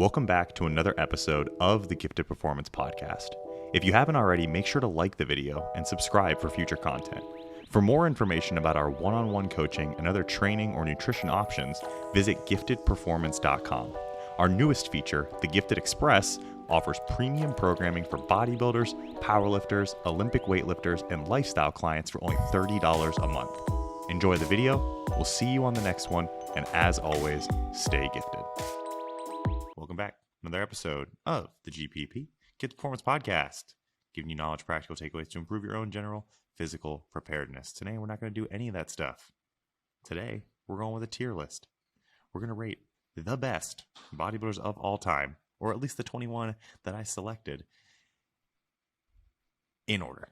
Welcome back to another episode of the Gifted Performance Podcast. If you haven't already, make sure to like the video and subscribe for future content. For more information about our one-on-one coaching and other training or nutrition options, visit giftedperformance.com. Our newest feature, the Gifted Express, offers premium programming for bodybuilders, powerlifters, Olympic weightlifters, and lifestyle clients for only $30 a month. Enjoy the video. We'll see you on the next one. And as always, stay gifted. Welcome back. Another episode of the GPP, Gifted Performance Podcast, giving you knowledge, practical takeaways to improve your own general physical preparedness. Today, we're not going to do any of that stuff. Today, we're going with a tier list. We're going to rate the best bodybuilders of all time, or at least the 21 that I selected, in order.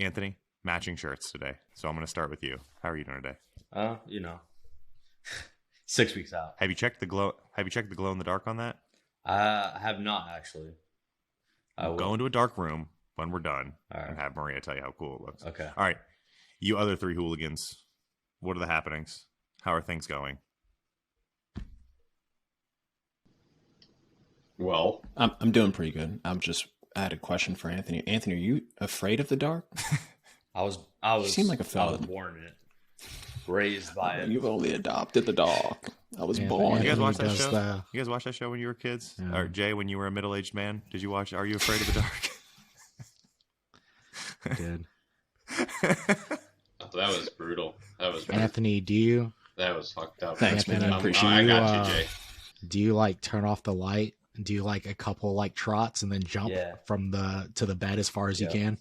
Anthony, matching shirts today. So I'm going to start with you. How are you doing today? 6 weeks out. Have you checked the glow in the dark on that? I have not actually. Go into a dark room when we're done right, and have Maria tell you how cool it looks. Okay. All right. You other three hooligans, what are the happenings? How are things going? Well, I'm doing pretty good. I had a question for Anthony. Anthony, are you afraid of the dark? I was. You seem like a fella. I was born in it, raised by it. You've only adopted the dark. I was born. You guys watch that does show? that. You guys watch that show when you were kids? Yeah. Or Jay, when you were a middle-aged man? Did you watch Are You Afraid of the Dark? I did. that was brutal. Anthony, do you That was fucked up. Thanks, man. I appreciate I it. got you, Jay. do you like turn off the light? Do you like a couple like trots and then jump from to the bed as far as you can?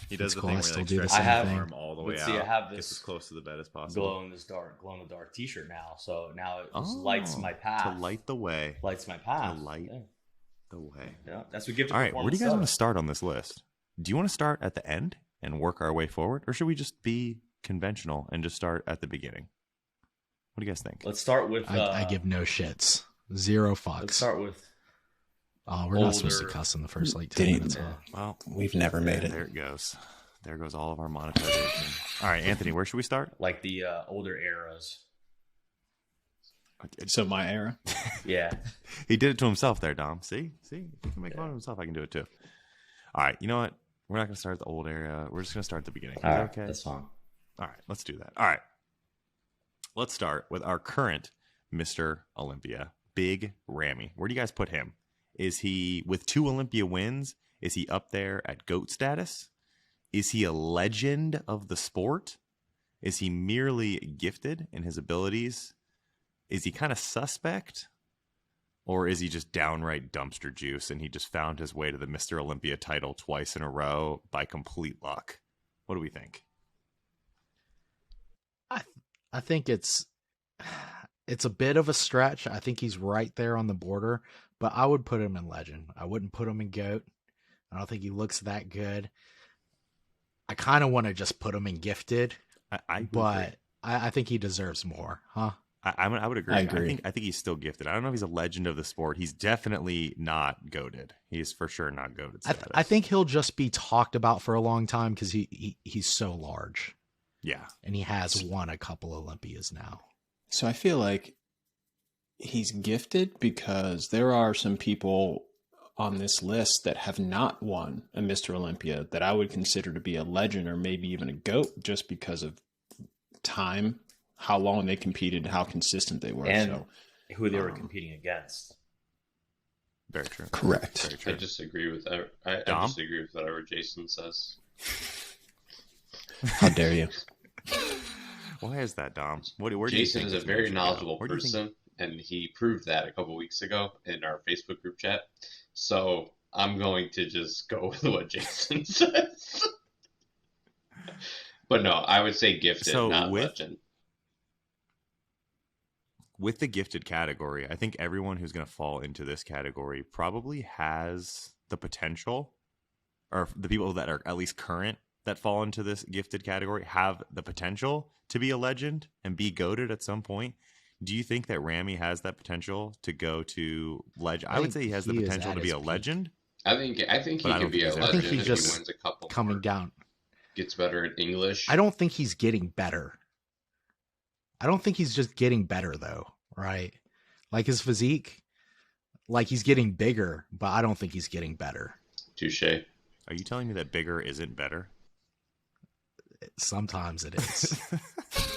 He does That's the cool. thing I where he still like do the stretches same his thing. arm all the way But out. see, I have Gets this as close to the bed as possible. glow in the dark T-shirt now. So now it just lights my path. To light the way. Lights my path. To light the way. Yeah, that's what Gifted All right, where do you guys Performance want to does. start on this list? Do you want to start at the end and work our way forward? Or should we just be conventional and just start at the beginning? What do you guys think? Let's start with. I give no shits. Zero Let's fucks. start with. Oh, we're not supposed to older- cuss in the first like 10 Didn't- minutes. Huh? Well, We've never made it. there it goes. There goes all of our monetization. All right, Anthony, where should we start? Like the older eras. So my era. Yeah. He did it to himself there, Dom. See? If he can make fun of himself, I can do it too. All right, you know what? We're not going to start at the old era. We're just going to start at the beginning. Is All that right. okay? That's fine. All right, let's do that. All right. Let's start with our current Mr. Olympia, Big Ramy. Where do you guys put him? Is he, with 2 Olympia wins, is he up there at GOAT status? Is he a legend of the sport? Is he merely gifted in his abilities? Is he kind of suspect? Or is he just downright dumpster juice and he just found his way to the Mr. Olympia title twice in a row by complete luck? What do we think? I think it's a bit of a stretch. I think he's right there on the border, but I would put him in legend. I wouldn't put him in GOAT. I don't think he looks that good. I kind of want to just put him in gifted, but I think he deserves more, huh? I would agree. I agree. I think he's still gifted. I don't know if he's a legend of the sport. He's definitely not goated. He's for sure not goated status. I think he'll just be talked about for a long time because he's so large. Yeah. And he has won a couple Olympias now. So I feel like he's gifted because there are some people on this list that have not won a Mr. Olympia that I would consider to be a legend or maybe even a GOAT just because of time, how long they competed, how consistent they were. And who they were competing against. Very true. Correct. Very true. I disagree with that. I Dom? disagree with whatever Jason says. How dare you? Why is that, Dom? Where do you Jason think is a this very should go? knowledgeable Where do you think- person, and he proved that a couple weeks ago in our Facebook group chat. So I'm going to just go with what Jason says. But no, I would say gifted, So not with- legend. With the gifted category, I think everyone who's going to fall into this category probably has the potential, or the people that are at least current that fall into this gifted category have the potential to be a legend and be goated at some point. Do you think that Ramy has that potential to go to legend? I would say he has the he is potential at to be his a peak. legend. I think he But I could don't be think a he's ever- legend I think he's if just he wins a couple coming more, down. gets better in English. I don't think he's getting better. I don't think he's just getting better though, right? Like his physique, like he's getting bigger, but I don't think he's getting better. Touche. Are you telling me that bigger isn't better? Sometimes it is.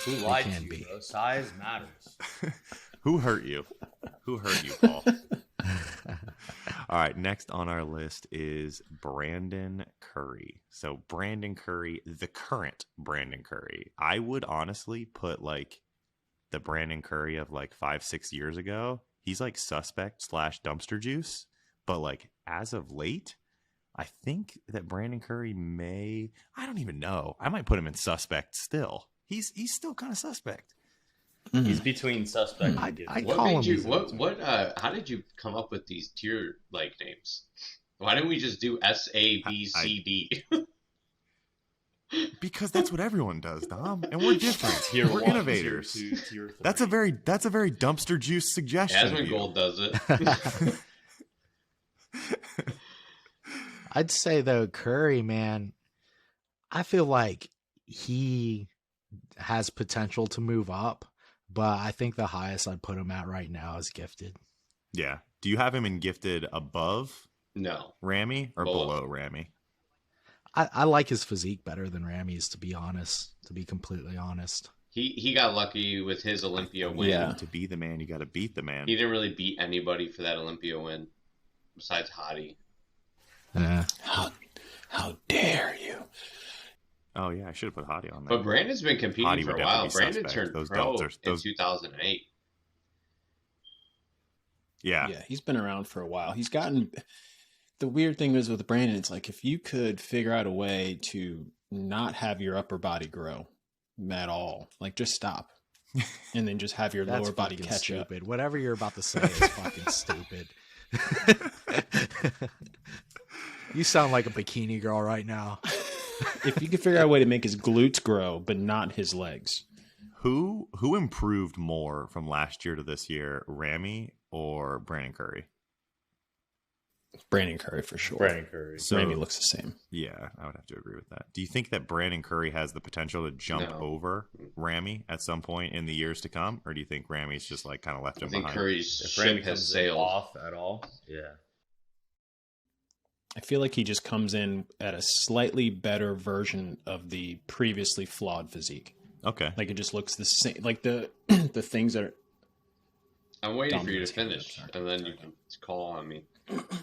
Who lied can to be. you, bro? Size matters. Who hurt you? Who hurt you, Paul? All right, next on our list is Brandon Curry. So Brandon Curry, the current Brandon Curry. I would honestly put like the Brandon Curry of like 5-6 years ago. He's like suspect / dumpster juice. But like as of late, I think that Brandon Curry I don't even know. I might put him in suspect still. He's still kind of suspect. He's between suspect and guilty. What call made him you? How did you come up with these tier like names? Why didn't we just do S A B C D? Because that's what everyone does, Dom, and we're different. Tier We're 1, innovators. Tier 2, Tier 3. That's a very dumpster juice suggestion. of you. Asmongold does it. I'd say though, Curry, man, I feel like he has potential to move up, but I think the highest I'd put him at right now is gifted. Yeah. Do you have him in gifted above No. Ramy or Below. below Ramy? I like his physique better than Ramy's, to be honest, to be completely honest. He got lucky with his Olympia win. Yeah. To be the man, you got to beat the man. He didn't really beat anybody for that Olympia win besides Hottie. How dare you? Oh yeah, I should have put Hottie on there. But Brandon's been competing Hottie for would a while. definitely be Brandon suspect. turned Those pro belts are- those- in 2008. Yeah. Yeah, he's been around for a while. He's gotten. The weird thing is with Brandon, it's like if you could figure out a way to not have your upper body grow at all, like just stop, and then just have your That's lower body fucking catch up. stupid. Whatever you're about to say is fucking stupid. You sound like a bikini girl right now. If you could figure out a way to make his glutes grow, but not his legs. Who improved more from last year to this year, Ramy or Brandon Curry? Brandon Curry for sure. Brandon Curry. So Ramy looks the same. yeah, I would have to agree with that. Do you think that Brandon Curry has the potential to jump No. over Ramy at some point in the years to come, or do you think Ramy's just like kind of left I him think behind? Curry's If ship Ramy has comes sailed. off at all, yeah. I feel like he just comes in at a slightly better version of the previously flawed physique. Okay. Like it just looks the same. Like the the things that are. I'm waiting Dom for you to has hand up, finish, sorry. and then you can call on me.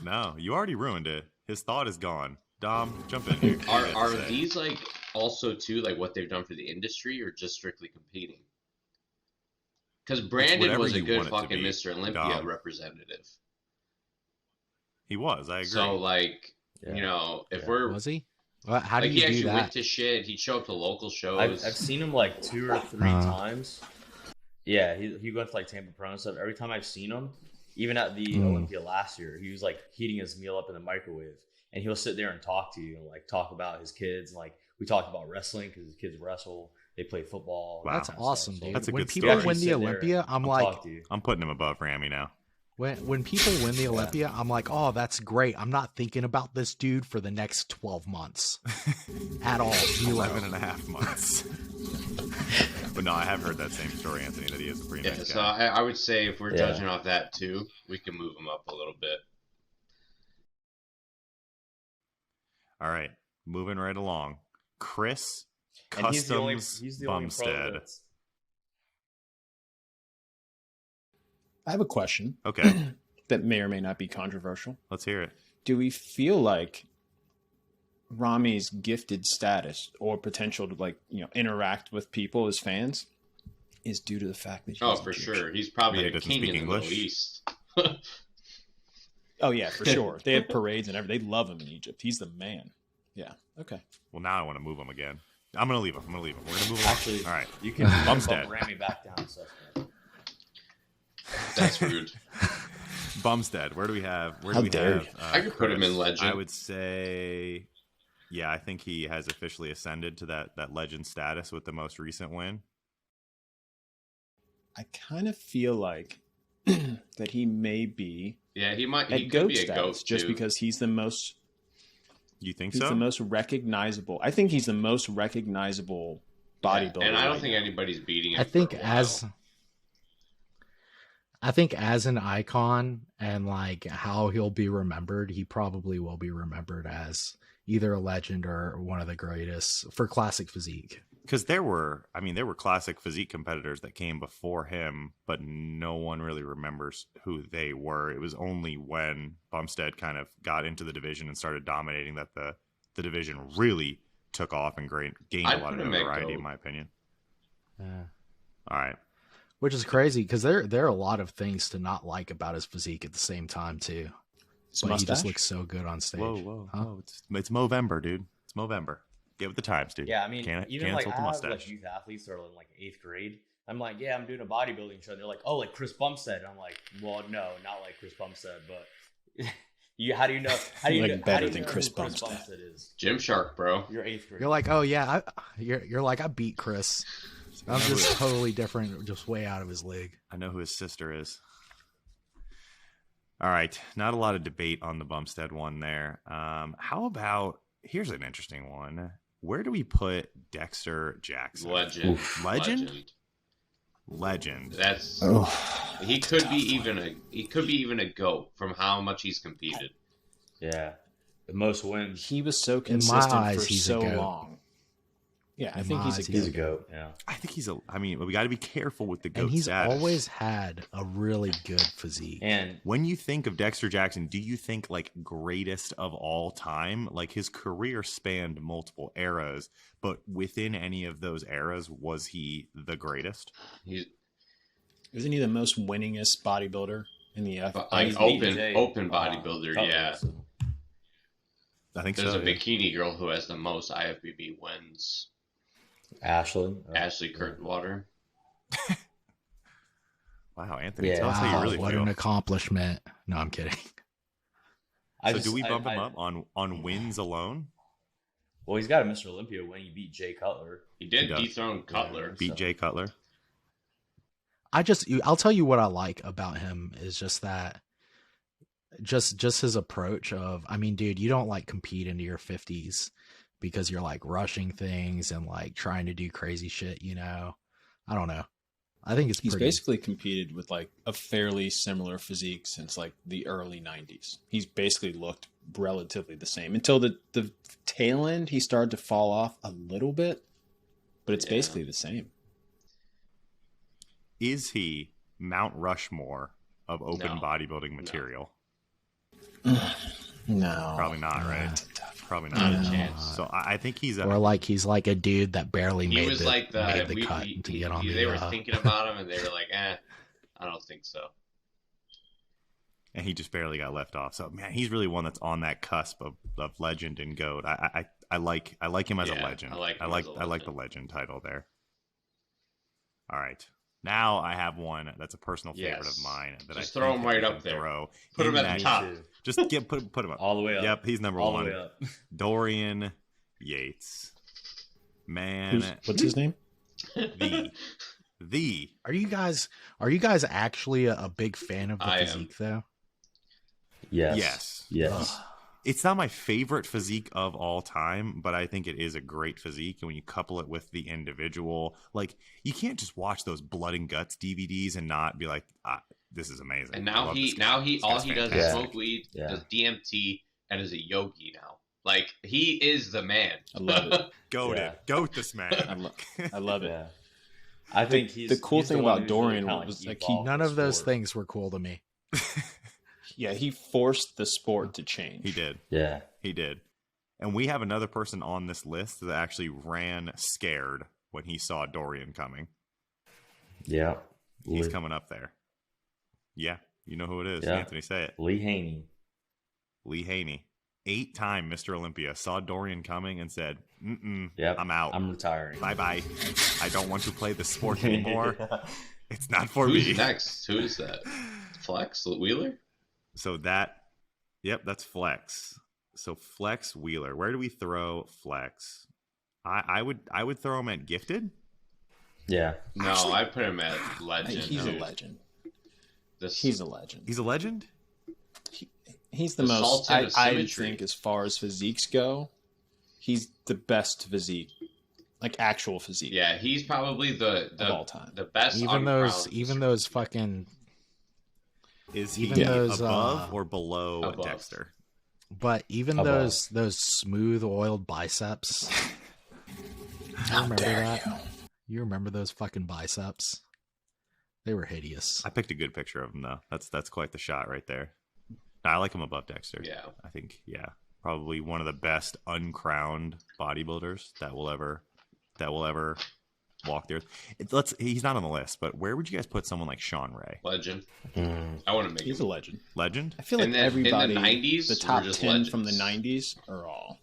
No, you already ruined it. His thought is gone. Dom, jump in here. Are these like also too like what they've done for the industry, or just strictly competing? Because Brandon whatever was a you good want it to fucking be, Mr. Olympia Dom. representative. He was. I agree. So like Yeah. you know if Yeah. we're Was he? Well, how do like you he do actually that? went to shit. He'd show up to local shows. I've seen him like 2 or 3 times. Yeah, he went to like Tampa Pro and stuff. Every time I've seen him, even at the Olympia last year, he was like heating his meal up in the microwave, and he'll sit there and talk to you and like talk about his kids. And like we talked about wrestling because his kids wrestle, they play football. Wow. that That's kind of awesome, stuff. So dude. That's a When good people story. win the Sit there Olympia, and I'm I'll like, talk to you. I'm putting him above Ramy now. when people win the Olympia, I'm like, oh, that's great. I'm not thinking about this dude for the next 12 months at all. 11 and a half months. But no, I have heard that same story, Anthony, that he is a pretty Yeah, nice so guy. I would say if we're Yeah. judging off that too, we can move him up a little bit. All right, moving right along. Chris And he's the only Customs pro Bumstead. that's I have a question Okay, that may or may not be controversial. let's hear it. Do we feel like Ramy's gifted status or potential to like interact with people as fans is due to the fact that Oh, he's for Jewish? sure. He's probably That he a doesn't king speak in the Middle English? East. Oh yeah, for sure. They have parades and everything. They love him in Egypt. He's the man. Yeah. Okay. Well, now I want to move him again. I'm going to leave him. We're going to move him. actually. All right. You can Bumstead. bump Ramy back down. So That's rude. Bumstead. Where do we have? How dare you. I could put him in legend. I would say, yeah, I think he has officially ascended to that legend status with the most recent win. I kind of feel like that he may be Yeah, he might. at He could GOAT be a status goat just too. because he's the most. You think He's so? the most recognizable. I think he's the most recognizable bodybuilder. And I don't right think now. anybody's beating him. I think for a while. I think as an icon and like how he'll be remembered, he probably will be remembered as either a legend or one of the greatest for classic physique. Because there were classic physique competitors that came before him, but no one really remembers who they were. It was only when Bumstead kind of got into the division and started dominating that the division really took off and gained a lot of notoriety, in my opinion. Yeah. All right. Which is crazy because there are a lot of things to not like about his physique at the same time too. But he just looks so good on stage. Whoa. It's Movember, dude. It's Movember. Get with the times, dude. Yeah, I mean, even like I have like mustache. youth athletes that are in like 8th grade. I'm like, yeah, I'm doing a bodybuilding show. And they're like, oh, like Chris Bumstead. And I'm like, well, no, not like Chris Bumstead, but how do you know? How do you like know, better how do you than know Chris who Bumstead is? Gymshark, bro. You're 8th grade. You're like, oh yeah, you're like I beat Chris. I'm just totally different, just way out of his league. I know who his sister is. All right, not a lot of debate on the Bumstead one there. How about, here's an interesting one. Where do we put Dexter Jackson? Legend. Legend. That's he could be even a GOAT from how much he's competed. Yeah, the most wins. He was so In my consistent eyes, for he's a so goat. long. Yeah, I In think my he's eyes, He's a goat. Yeah. I think we got to be careful with the GOAT And he's status. always had a really good physique. And When you think of Dexter Jackson, do you think like greatest of all time? Like his career spanned multiple eras, but within any of those eras, was he the greatest? Isn't he the most winningest bodybuilder in the F? Like BJ, open bodybuilder, Cutler, yeah. so- I think There's so. a bikini girl who has the most IFBB wins. Ashley. Ashley Curtinwater. Wow, Anthony, Yeah. tell us how you Wow, really what feel. an accomplishment. No, I'm kidding. So do we bump him up on wins alone? Well, he's got a Mr. Olympia when he beat Jay Cutler. He did He does. dethrone Cutler. Beat So- Jay Cutler. I'll tell you what I like about him is just that just his approach of, I mean, dude, you don't like compete into your 50s because you're like rushing things and like trying to do crazy shit, you know. I don't know. I think He's basically competed with like a fairly similar physique since like the early 90s. He's basically looked relatively the same until the tail end. He started to fall off a little bit, but it's basically the same. Is he Mount Rushmore of open No. bodybuilding material? No, Probably not, right? That's a tough Probably Not not. a chance. So I think he's or like he's like a dude that barely He made was the, like made the the cut to get on they the. were thinking about him and they were like, I don't think so. and he just barely got left off. So man, he's really one that's on that cusp of legend and goat. I like him as a Yeah, legend. I like him as a I like the legend title there. All right. Now I have one that's a personal favorite Yes. of mine that Just I throw think him that right we up can there. throw Put him in at the that- top. Too. Just put him up. All the way up. Yep, he's number All one. the way up. Dorian Yates. Man, What's his name? the Are you guys actually a big fan of the I am. physique though? Yes. Yes. It's not my favorite physique of all time, but I think it is a great physique. And when you couple it with the individual, like you can't just watch those blood and guts DVDs and not be like, this is amazing. And I now love he this guy. This all guy's he does is fantastic. smoke weed, Yeah. does DMT, and is a yogi now. Like he is the man. I love it. Goat Yeah. it. Goat this man. I love it. Yeah. I think he's the cool he's thing one about who's Dorian kinda, was, like, evolved None the of those sport. things were cool to me. Yeah, he forced the sport to change. He did. Yeah. He did. And we have another person on this list that actually ran scared when he saw Dorian coming. Yeah. He's coming up there. Yeah. You know who it is. Yeah. Anthony, say it. Lee Haney. Lee Haney. 8-time Mr. Olympia. Saw Dorian coming and said, Yep. I'm out. I'm retiring. Bye-bye. I don't want to play the sport anymore. It's not for me. Who's next? Who is that? Flex Wheeler? So that's Flex. So Flex Wheeler. Where do we throw Flex? I would throw him at Gifted. Yeah. No, Actually, I put him at legend. He's a dude. legend. This, He's a legend. He's a legend? He's the The most. Sultan of I Symmetry. think, as far as physiques go, he's the best physique, like actual physique. yeah, he's probably the Of all time. the best. Even uncrowned those fucking Is he Even those, above or below above. Dexter? But even Above. those smooth oiled biceps. You remember that? You remember those fucking biceps? They were hideous. I picked a good picture of him though. That's quite the shot right there. I like him above Dexter. Yeah. I think probably one of the best uncrowned bodybuilders that will ever walk there. He's not on the list, but where would you guys put someone like Sean Ray? Legend. I want to make He's him. a legend. Legend? I feel like And then everybody, in the 90s, the top were just 10 from the legends. 90s are all.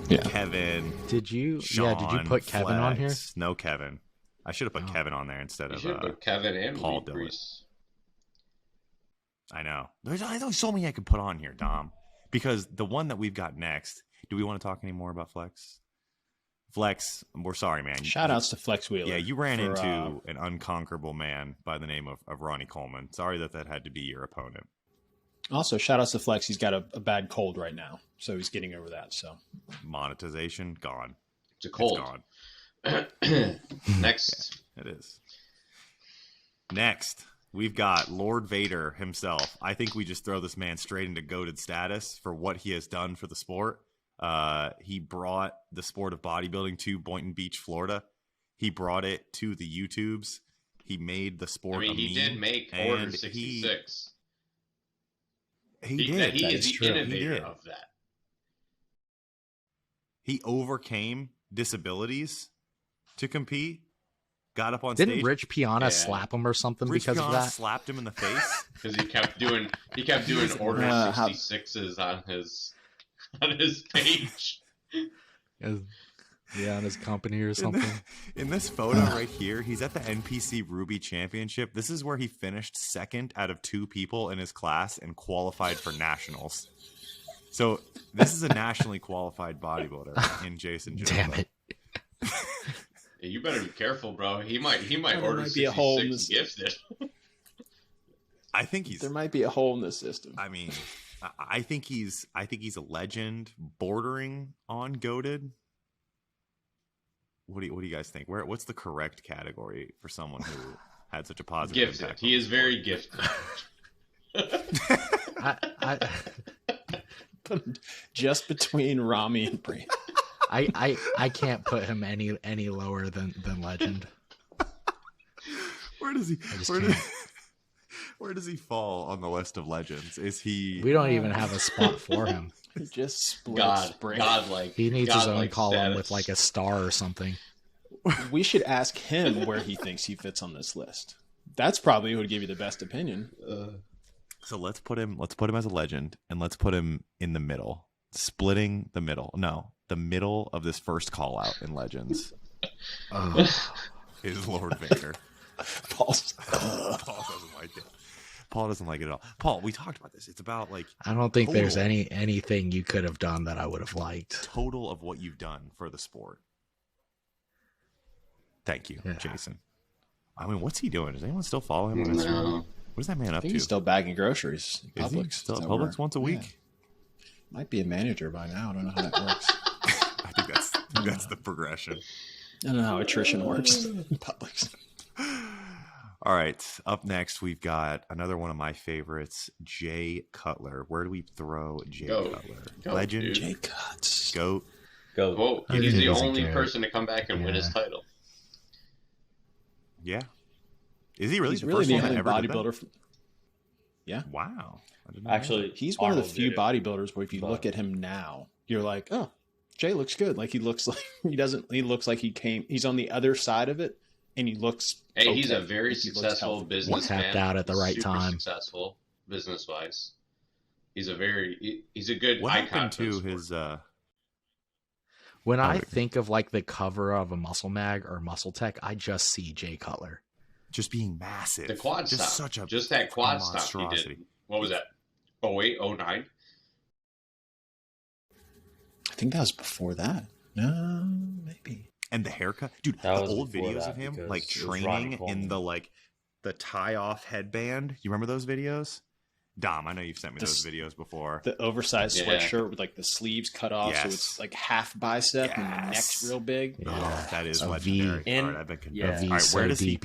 Kevin. Did you? Sean, Did you put Kevin on here? Flex. No Kevin. I should have put Kevin on there instead You of should put Kevin and Paul Paul Dillett. Grease. I know. There's only so many I could put on here, Dom. Because the one that we've got next, do we want to talk any more about Flex? Flex, we're sorry, man. Shout outs to Flex Wheeler. Yeah, you ran for, into an unconquerable man by the name of Ronnie Coleman. Sorry that had to be your opponent. Also, shout outs to Flex. He's got a bad cold right now, so he's getting over that. So Monetization, gone. It's a cold. It's gone. Next. It is. Next, we've got Lord Vader himself. I think we just throw this man straight into goated status for what he has done for the sport. He brought the sport of bodybuilding to Boynton Beach, Florida. He brought it to the YouTubes. He made the sport. I mean, he did make Order 66. He did. He is the true. innovator of that. He overcame disabilities to compete. Got up on Didn't stage. Rich Piana Yeah. slap him or something Rich because of Piana that? slapped him in the face. Because he kept doing Order 66s on his page. Yeah, on his company or something. In this photo right here, he's at the NPC Ruby Championship. This is where he finished second out of 2 people in his class and qualified for nationals. So this is a nationally qualified bodybuilder in Jason Genova. Damn it. Yeah, you better be careful, bro. He might There Order might be a hole in 66 this- gifted. I think he's. there might be a hole in the system. I mean, I think he's a legend, bordering on goated. What do you guys think? What's the correct category for someone who had such a positive Gifted. impact? He is very gifted. I Just between Ramy and Breen. I can't put him any lower than legend. Where does he? just Where, can't. where does he fall on the list of legends? Is he? We don't even have a spot for him. He just splits Godlike. He needs his own godlike column status. with like a star or something. We should ask him where he thinks he fits on this list. That's probably who would give you the best opinion. So let's put him as a legend, and let's put him in the middle, splitting the middle. No, the middle of this first call out in legends is Lord Vader. Paul Paul doesn't like it. Paul doesn't like it at all. Paul, we talked about this. It's about like I don't think there's total- anything you could have done that I would have liked. total of what you've done for the sport. Thank you, Yeah. Jason. I mean, what's he doing? Does anyone still follow him on Instagram? No. What is that man I up think to? he's still bagging groceries. Is he Publix. still Is at that Publix where- once a week? Yeah. Might be a manager by now. I don't know how that works. I think that's the progression. I don't know how attrition works in Publix. All right. Up next, we've got another one of my favorites, Jay Cutler. Where do we throw Jay Go. Cutler? Go, Legend, dude. Jay Cuts. GOAT. Go. Well, I he's think the he's a only goat. person to come back and win his Yeah. title. Yeah. Is he really He's the really first the one that only ever did that? bodybuilder. Yeah. Wow. I didn't know Actually, He's one of the Arnold few did it. bodybuilders where if you But- look at him now, you're like, oh, Jay looks good. Like he looks like he looks like he's on the other side of it and he looks Hey, he's a okay. very Like, he looks successful healthy. businessman. Tapped out at the right Super time. Successful business wise. He's a good What icon happened for the to sport. his When I Okay. think of like the cover of a Muscle Mag or Muscle Tech, I just see Jay Cutler. just being massive? The quad just stop. such a Just that quad fucking stop he monstrosity. did. What was that? 08, 09? I think that was before that. No, maybe. And the haircut, dude. That The was old before videos that of him because like it was Ronnie training in Coleman. the tie off headband. You remember those videos? Dom, I know you've sent me those videos before. The oversized sweatshirt with like the sleeves cut off, so it's like half bicep and the neck's real big. Yeah. Oh, that is legendary. Where does he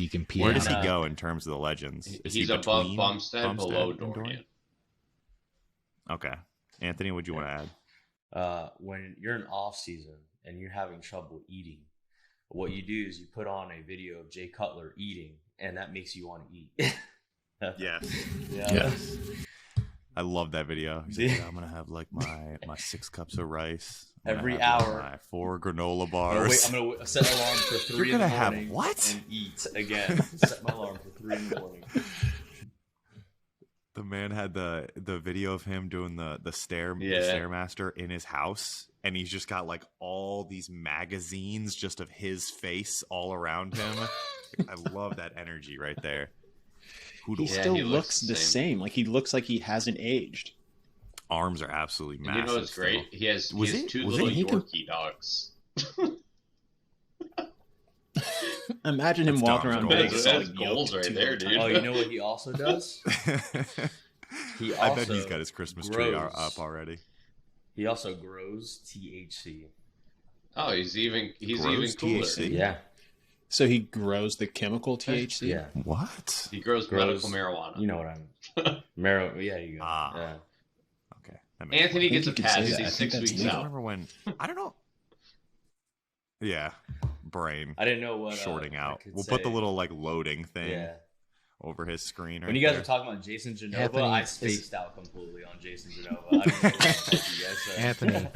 go in terms of the legends? Is he's he above Bumstead, below Dorian. Okay. Anthony, what do you want to add? When you're in off season and you're having trouble eating, what you do is you put on a video of Jay Cutler eating, and that makes you want to eat. Yes. I love that video. He's like, I'm gonna have like my 6 cups of rice every hour, like my 4 granola bars. I'm gonna set an alarm for 3 You're in the gonna morning. Have what? And eat again. Set my alarm for 3 in the morning. The man had the video of him doing the Stairmaster in his house, and he's just got like all these magazines just of his face all around him. I love that energy right there. He still looks the same. Like he looks like he hasn't aged. Arms are absolutely massive. You know what's great? He has 2 little Yorkie dogs. Imagine him walking around Vegas. That's goals right there, dude. Oh, you know what he also does? I bet he's got his Christmas tree up already. He also grows THC. Oh, he's even cooler. THC? Yeah. So he grows the chemical THC? Yeah. What? He grows medical marijuana. You know what I mean. Yeah, you go. Yeah. Okay. Anthony gets a pass. He's 6 weeks out. I remember when... I don't know. Yeah. Brain. I didn't know what... Shorting out. We'll put the little, like, loading thing over his screen right When you guys were talking about Jason Genova, Anthony, I spaced out completely on Jason Genova. I don't know what you guys said. Anthony...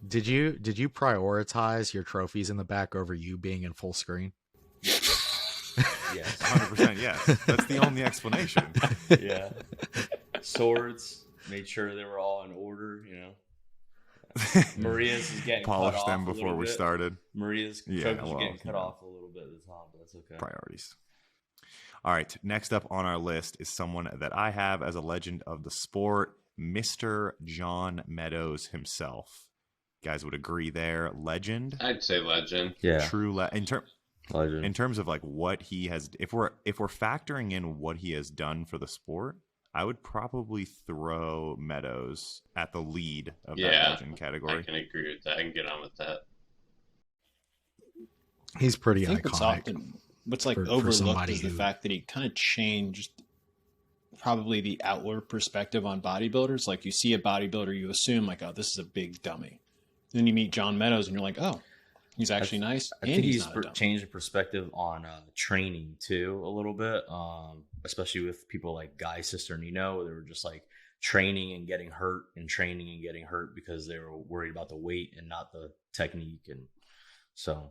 Did you prioritize your trophies in the back over you being in full screen? Yes. 100% yes. That's the only explanation. Yeah. Swords, made sure they were all in order, you know. Maria's is getting polished cut them off before we started. Maria's trophies are getting cut off a little bit at the top, but that's okay. Priorities. All right, next up on our list is someone that I have as a legend of the sport, Mr. John Meadows himself. You guys would agree there, legend? I'd say legend. Yeah. True legend. In terms of like what he has, if we're factoring in what he has done for the sport, I would probably throw Meadows at the lead of that legend category. I can agree with that. I can get on with that. He's pretty iconic. What's like overlooked is the fact that he kind of changed probably the outward perspective on bodybuilders. Like you see a bodybuilder, you assume like, oh, this is a big dummy. Then you meet John Meadows and you're like, oh, he's actually nice. I think he's changed the perspective on training too a little bit, especially with people like Guy Sister Nino, where they were just like training and getting hurt because they were worried about the weight and not the technique. And so,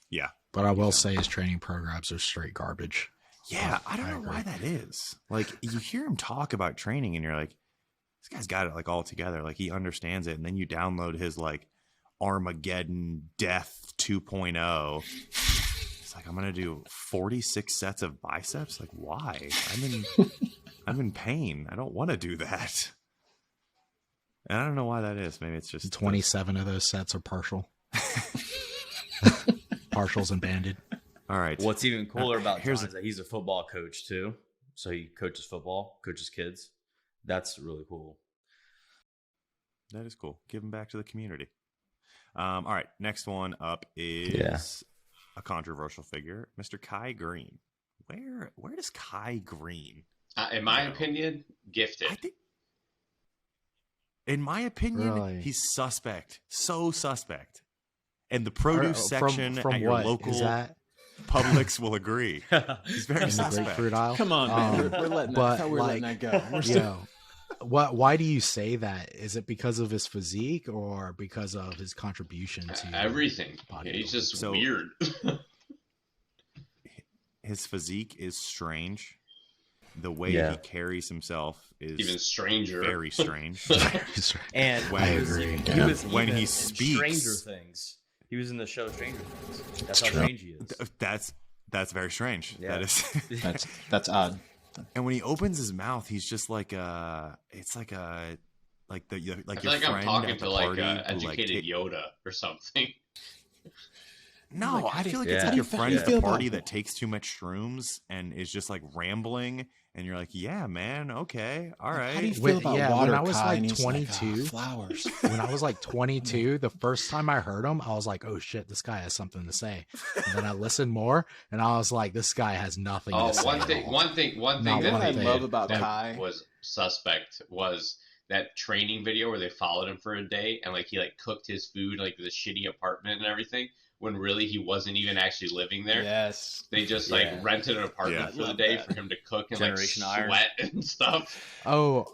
yeah. But I will say his training programs are straight garbage. Yeah, I don't know why that is. Like you hear him talk about training and you're like, this guy's got it like all together. Like he understands it. And then you download his like Armageddon Death 2.0. It's like, I'm going to do 46 sets of biceps. Like why? I'm in pain. I don't want to do that. And I don't know why that is. Maybe it's just 27 of those sets are partial. Partials and banded. All right. What's even cooler about John is that he's a football coach too. So he coaches football, coaches kids. That's really cool. That is cool. Give him back to the community. All right. Next one up is a controversial figure, Mr. Kai Greene. Where does Kai Greene? In my opinion, gifted. In my opinion, he's suspect. So suspect. And the produce section from at your local Publix will agree. He's very suspect. Grapefruit aisle. Come on, man. We're letting that go. We're still... Why do you say that? Is it because of his physique or because of his contribution to everything? He's just weird. His physique is strange. The way he carries himself is even stranger. Very strange. And when he speaks, Stranger Things. He was in the show Stranger Things. That's how strange he is. That's very strange. Yeah. That is that's odd. And when he opens his mouth, he's just like I'm talking to like educated Yoda or something. No, Like, I feel like yeah. it's like How your do you friend at feel the about party that? that takes too much shrooms and is just like rambling, and you're like, yeah, man, okay, all right. How do you feel When- about yeah, water, when I was Kai? like And he's 22, flowers. when I was like 22, the first time I heard him, I was like, oh shit, this guy has something to say. And then I listened more, and I was like, this guy has nothing to say. one at thing all. one thing Not that what I thing. love about that Kai was suspect was that training video where they followed him for a day and like he like cooked his food like the shitty apartment and everything when really he wasn't even actually living there. Yes. They just Yeah. like rented an apartment Yeah. for the Love day that. for him to cook and Generation like Iron. sweat and stuff. Oh,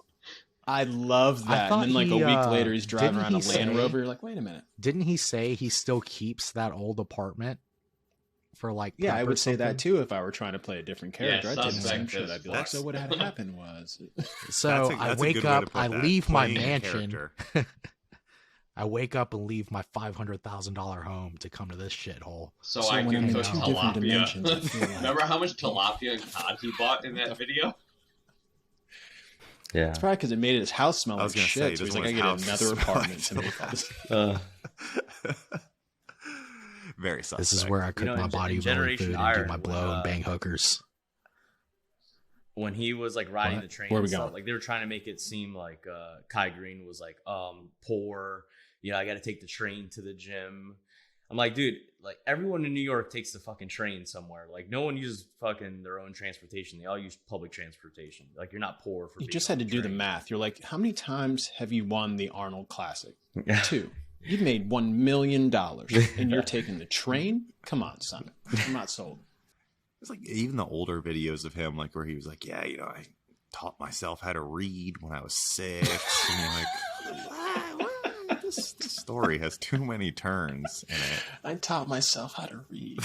I love I that. thought And then like he, a week later, he's driving didn't around a he Land say- Rover. You're like, wait a minute. didn't he say he still keeps that old apartment for like? Yeah, prep I or would say that something? too if I were trying to play a different character. I'd do the same suspect shit. as I'd be like, fuck. so what had happened was. So I wake up, I leave my mansion. Character. I wake up and leave my $500,000 home to come to this shithole. So So I when I'm can in cook two different tilapia. dimensions, I feel like- Remember how much tilapia and cod he bought in that video? Yeah. It's probably because it made his house smell I like was gonna say, shit. So he's doesn't like, I want get his house another to smell apartment like to make all this. Very suspect. This is where I cook know, my in bodybuilding Generation food and do Iron, my when, blow and bang hookers. When he was like riding What? the train Where and we stuff, going? like they were trying to make it seem like Kai Greene was like poor. You know, I got to take the train to the gym. I'm like, dude, like everyone in New York takes the fucking train somewhere. Like no one uses fucking their own transportation. They all use public transportation. Like you're not poor for. You being just on had to do the train. math. You're like, how many times have you won the Arnold Classic? Yeah. 2. You've made $1 million, and you're taking the train? Come on, son. I'm not sold. It's like even the older videos of him, like where he was like, yeah, you know, I taught myself how to read when I was 6. And you're like, what? This story has too many turns in it. I taught myself how to read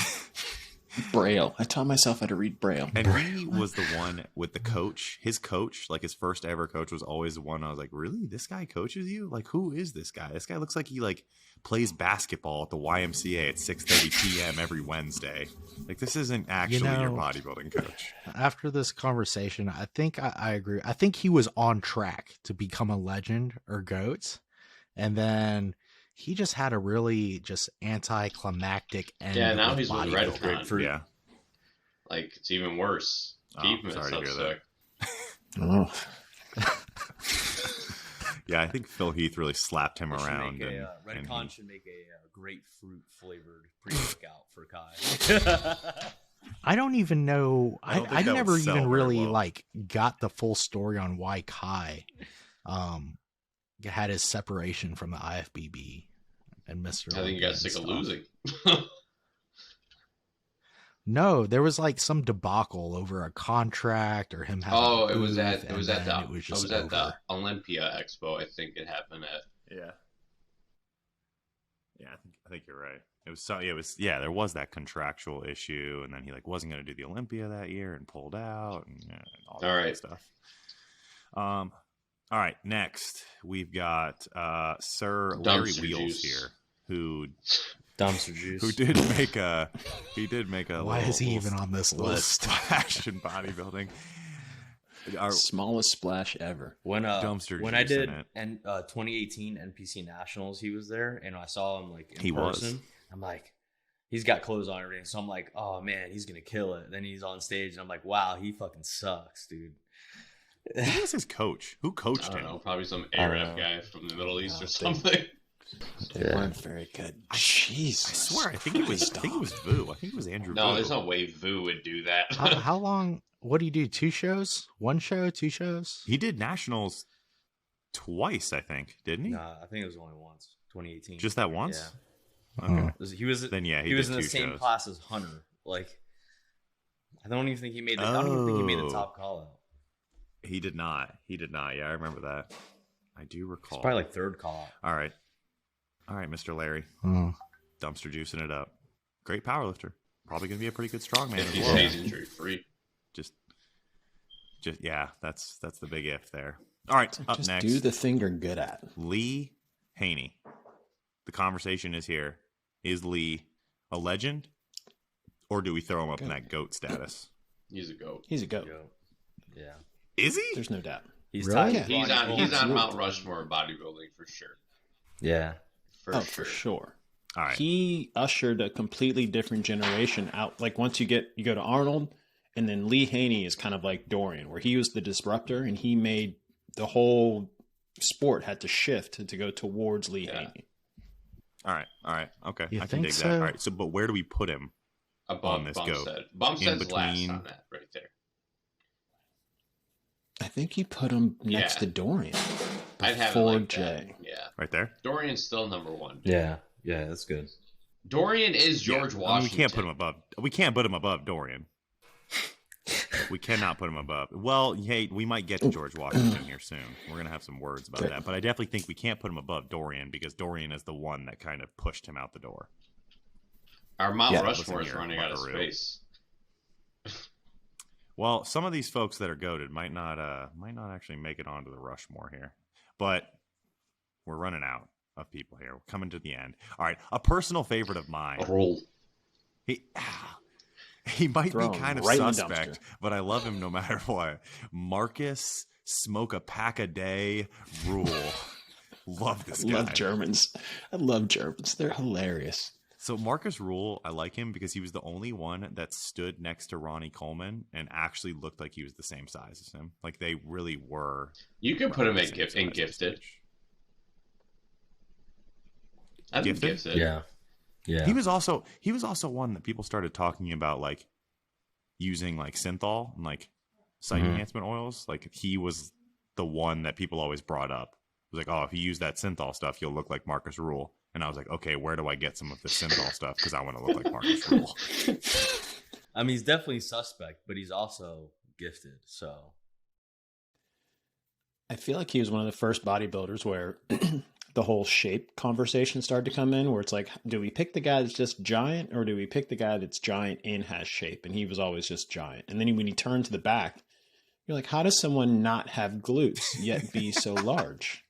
Braille. I taught myself how to read Braille. And he was the one with the coach. His coach, like his first ever coach, was always the one I was like, really? This guy coaches you? Like, who is this guy? This guy looks like he like plays basketball at the YMCA at 6:30 p.m. every Wednesday. Like, this isn't actually your bodybuilding coach. After this conversation, I think I agree. I think he was on track to become a legend or GOAT. And then he just had a really just anticlimactic end. Yeah, now with he's with bodybuilding. Redcon. Yeah. Like it's even worse. Oh, Keep him sorry to so hear sick. Oh. Yeah, I think Phil Heath really slapped him They should around. make And Redcon should make a grapefruit flavored pre-workout for Kai. I don't even know. I don't think I that would never sell even very really well. like got the full story on why Kai had his separation from the IFBB and Mr. I think he got Olympia sick of and losing. No, there was like some debacle over a contract or him having. Oh, a it was booth, at and the then it was just over. the Olympia Expo. I think it happened at. yeah. Yeah, I think you're right. It was so. There was that contractual issue, and then he like wasn't going to do the Olympia that year and pulled out, and all that All kind of right. stuff. All right. Next, we've got Sir Larry Dumpster Wheels juice. here, who Dumpster juice. did make a Why is he even on this little list? splash in bodybuilding. Our Smallest splash ever. When dumpster when I juice in did it. 2018 NPC Nationals, he was there, and I saw him like in He was. person. I'm like, he's got clothes on and everything, so I'm like, oh man, he's gonna kill it. Then he's on stage, and I'm like, wow, he fucking sucks, dude. Who was his coach? Who I coached don't him? know, probably some I don't Arab know. guy from the Middle East or they- something. They Yeah. weren't very good. Jesus. I swear, I think it was Vu. I think it was Andrew. No, Vu. there's no way Vu would do that. How long? What do you do? 2 shows? 1 show? 2 shows? He did nationals twice, I think, didn't he? Nah, I think it was only once. 2018. Just that once? Yeah. Okay. He was. Then yeah, he was did in the 2 same shows. class as Hunter. Like, I don't even think he made the. I don't even think he made Oh. the top call out. He did not. Yeah, I remember that. I do It's recall. probably like third call out. All right, Mr. Larry, Oh. dumpster juicing it up. Great powerlifter. Probably gonna be a pretty good strongman If as he well. stays injury free. Just yeah. That's the big if there. All right, up Just next, do the thing you're good at. Lee Haney. The conversation is here. Is Lee a legend, or do we throw him up in that GOAT status? He's a goat. He's a goat. Yeah. Is he? There's no doubt. He's Really? tied Yeah. with He's Ronnie on Coleman. Mount Rushmore of bodybuilding for sure. Yeah. For Oh, sure. for sure. All right. He ushered a completely different generation out. Like once you go to Arnold, and then Lee Haney is kind of like Dorian, where he was the disruptor, and he made the whole sport had to shift to go towards Lee Haney. All right. Okay. You I can think dig so? that. All right. So, but where do we put him? Above on this Bumstead. goat. Bumstead's In last between- on that right there. I think he put him next Yeah. to Dorian. I'd have it Before like Jay. that. Yeah. Right there? Dorian's still number one. Yeah, that's good. Dorian is George Yeah. Washington. We can't put him above. We can't put him above Dorian. We cannot put him above. Well, hey, we might get to George Washington here soon. We're going to have some words about that. But I definitely think we can't put him above Dorian because Dorian is the one that kind of pushed him out the door. Our Mount Yeah. Rushmore is Listen here, running out of Buckaroo. space. Well, some of these folks that are goated might not actually make it onto the Rushmore here. But we're running out of people here. We're coming to the end. All right, a personal favorite of mine. Roll. He might Throw be him kind of right in the suspect, dumpster. but I love him no matter what. Markus Smoke a Pack a Day Ruhl. Love this guy. Love Germans. I love Germans. They're hilarious. So Markus Ruhl, I like him because he was the only one that stood next to Ronnie Coleman and actually looked like he was the same size as him. Like they really were. You could put him the in same Gifted. size as Gifted. Stitch. I think Gifted? Gifted. Yeah. He was also one that people started talking about, like using like synthol and like site enhancement oils. Like he was the one that people always brought up. It was like, oh, if you use that synthol stuff, you'll look like Markus Ruhl. And I was like, okay, where do I get some of this synthol stuff? Because I want to look like Markus Ruhl. I mean, he's definitely suspect, but he's also gifted. So I feel like he was one of the first bodybuilders where the whole shape conversation started to come in, where it's like, do we pick the guy that's just giant, or do we pick the guy that's giant and has shape? And he was always just giant. And then when he turned to the back, you're like, how does someone not have glutes yet be so large?